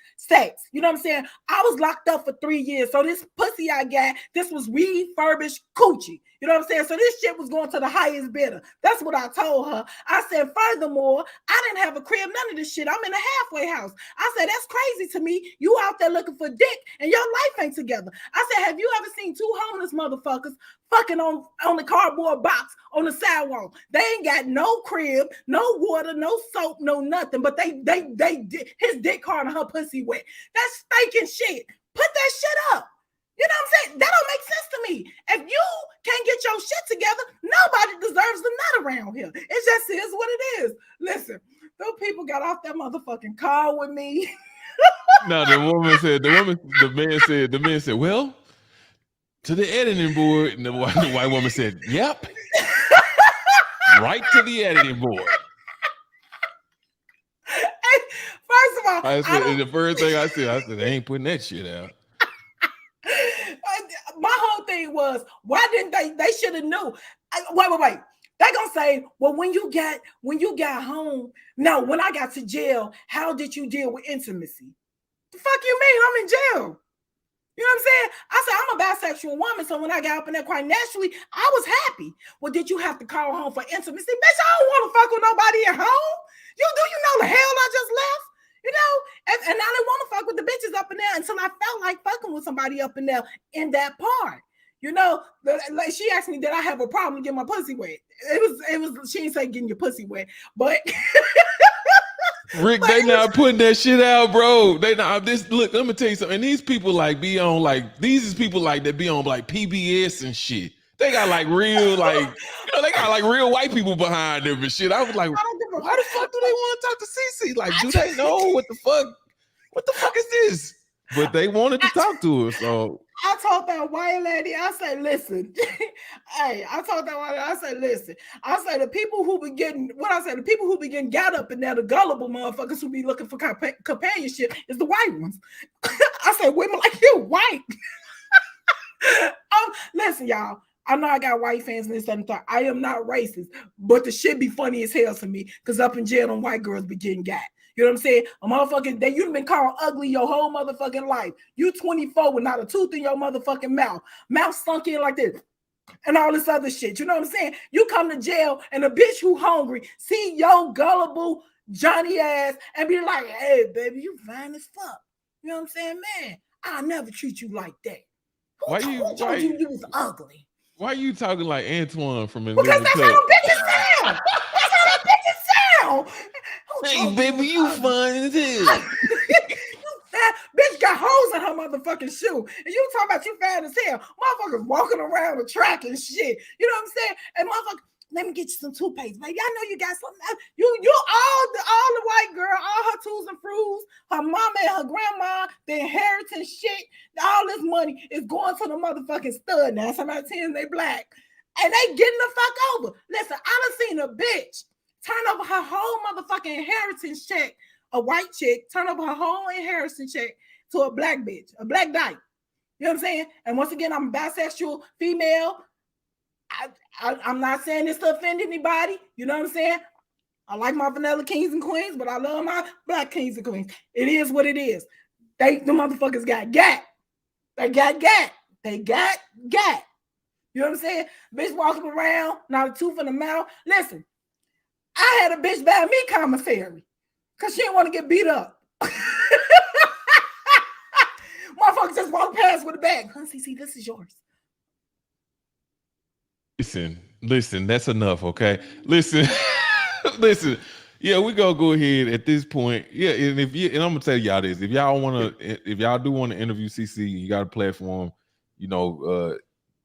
You know what I'm saying? I was locked up for 3 years. So this pussy I got, this was refurbished coochie. You know what I'm saying? So this shit was going to the highest bidder. That's what I told her. I said, furthermore, I didn't have a crib, none of this shit. I'm in a halfway house. I said, that's crazy to me. You out there looking for dick and your life ain't together. I said, have you ever seen two homeless motherfuckers fucking on the cardboard box on the sidewalk? They ain't got no crib, no water, no soap, no nothing, but they his dick hard and her pussy wet. That's stinking shit. Put that shit up. You know what I'm saying? That don't make sense to me. If you can't get your shit together, nobody deserves the nut around here. It just is what it is. Listen, those people got off that motherfucking call with me. No, the man said, well, to the editing board. And the white woman said, "Yep, right to the editing board." First of all, I I said, and don't. the first thing I said, "They ain't putting that shit out." My whole thing was, why didn't they? They should have knew. Wait. They gonna say, well, when you got home, no, when I got to jail, how did you deal with intimacy? The fuck you mean? I'm in jail. You know what I'm saying? I said, I'm a bisexual woman, so when I got up in there, quite naturally, I was happy. Well, did you have to call home for intimacy? Bitch, I don't want to fuck with nobody at home. You know the hell I just left? You know? And I didn't want to fuck with the bitches up in there until I felt like fucking with somebody up in there in that part. You know, like she asked me, did I have a problem getting my pussy wet? It was, she didn't say getting your pussy wet, but Rick, but they it was not putting that shit out, bro. They not this. Look, let me tell you something. And these people like be on like these is people like that be on like PBS and shit. They got like real like they got like real white people behind them and shit. I was like, I don't give a why the fuck do they want to talk to CC? Like, do they know what the fuck? What the fuck is this? But they wanted to talk to us, so I told that white lady, I said, listen, hey, I told that white lady, I said, listen, I said, the people who be getting, what I said, the people who be getting got up in there, the gullible motherfuckers who be looking for companionship is the white ones. I said, women like you, white. Listen, y'all, I know I got white fans and this and that. I am not racist, but the shit be funny as hell to me because up in jail, them white girls be getting got. You know what I'm saying? A motherfucking, you've been called ugly your whole motherfucking life. You 24 with not a tooth in your motherfucking mouth sunk in like this, and all this other shit. You know what I'm saying? You come to jail and a bitch who hungry see your gullible Johnny ass and be like, hey, baby, you fine as fuck. You know what I'm saying? Man, I'll never treat you like that. Who told you you was ugly? Why you talking like Antoine from Because Living that's how Color? them bitches sound. That's how them bitches sound. Hey, baby, you fine as hell. Bitch got holes in her motherfucking shoe. And you talking about you fat as hell. Motherfuckers walking around the track and shit. You know what I'm saying? And motherfuckers, let me get you some toothpaste, baby. I know you got something. You all the white girl, all her tools and fruits, her mama and her grandma, the inheritance shit, all this money is going to the motherfucking stud now. Somebody telling they black. And they getting the fuck over. Listen, I done seen a bitch turn over her whole motherfucking inheritance check, a white chick, turn over her whole inheritance check to a black bitch, a black dyke. You know what I'm saying? And once again, I'm a bisexual female. I'm not saying this to offend anybody. You know what I'm saying? I like my vanilla kings and queens, but I love my black kings and queens. It is what it is. The motherfuckers got gat. They got gat. They got gat. You know what I'm saying? Bitch walking around, not a tooth in the mouth. Listen, I had a bitch buy me commissary because she didn't want to get beat up. Motherfuckers just walk past with a bag. Huh, CC, this is yours. Listen, that's enough, okay? Listen, listen. Yeah, we gonna go ahead at this point. Yeah, and I'm gonna tell y'all this. If y'all do want to interview CC, you got a platform,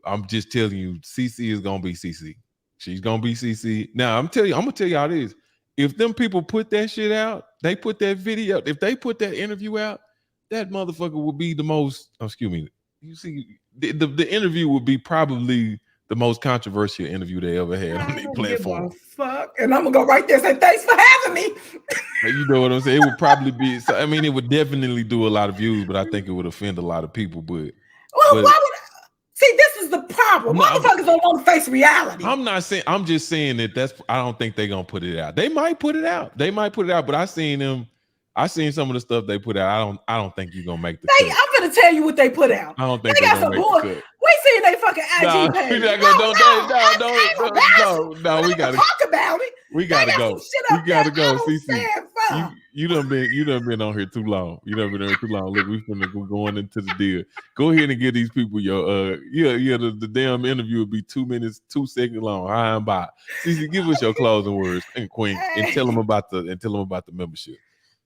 I'm just telling you, CC is gonna be CC. She's gonna be CC. Now I'm gonna tell y'all this. If them people put that shit out, they put that video, if they put that interview out, that motherfucker will be the most, excuse me, you see, the interview would be probably the most controversial interview they ever had on their platform. Fuck. And I'm gonna go right there and say thanks for having me. You know what I'm saying? It would probably be. So, I mean, it would definitely do a lot of views, but I think it would offend a lot of people. But why would see? This is the problem. Motherfuckers don't want to face reality. I'm not saying. I'm just saying that I don't think they're gonna put it out. They might put it out. But I seen some of the stuff they put out. I don't think you're gonna make the cut. I'm gonna tell you what they put out. I don't think they got some bull. We seen they fucking IG page. We gotta talk about it. We gotta go. CC. You done been on here too long. Look, we finna go going into the deal. Go ahead and give these people your the damn interview will be 2 minutes, 2 seconds long. Hi and bye. CC, give us your closing words and Queen and tell them about the membership.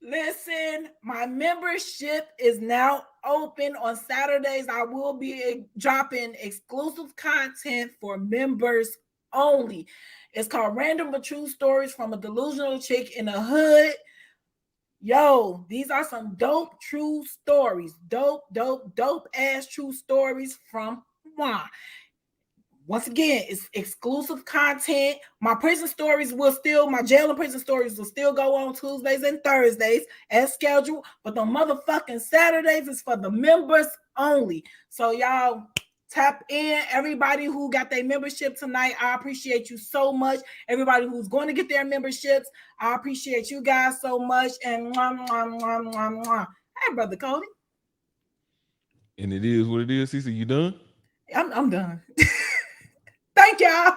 Listen, my membership is now open on Saturdays. I will be dropping exclusive content for members only. It's called Random but True Stories from a Delusional Chick in the Hood. Yo, these are some dope, true stories. Dope ass true stories from Mwah. Once again, it's exclusive content. My jail and prison stories will still go on Tuesdays and Thursdays as scheduled, but the motherfucking Saturdays is for the members only. So y'all tap in. Everybody who got their membership tonight, I appreciate you so much. Everybody who's going to get their memberships, I appreciate you guys so much. And mwah, mwah, mwah, mwah, mwah. Hey, Brother Cody. And it is what it is. Cece, you done? I'm done. Thank y'all.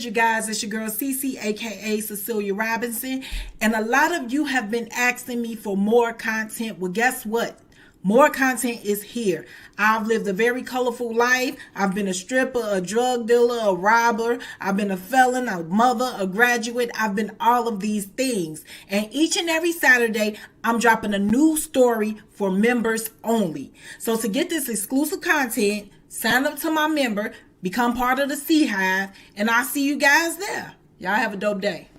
You guys, it's your girl Cece, aka Cecilia Robinson, and a lot of you have been asking me for more content. Well, guess what? More content is here. I've lived a very colorful life. I've been a stripper, a drug dealer, a robber. I've been a felon, a mother, a graduate. I've been all of these things. And each and every Saturday, I'm dropping a new story for members only. So to get this exclusive content, sign up to my member, become part of the C Hive, and I'll see you guys there. Y'all have a dope day.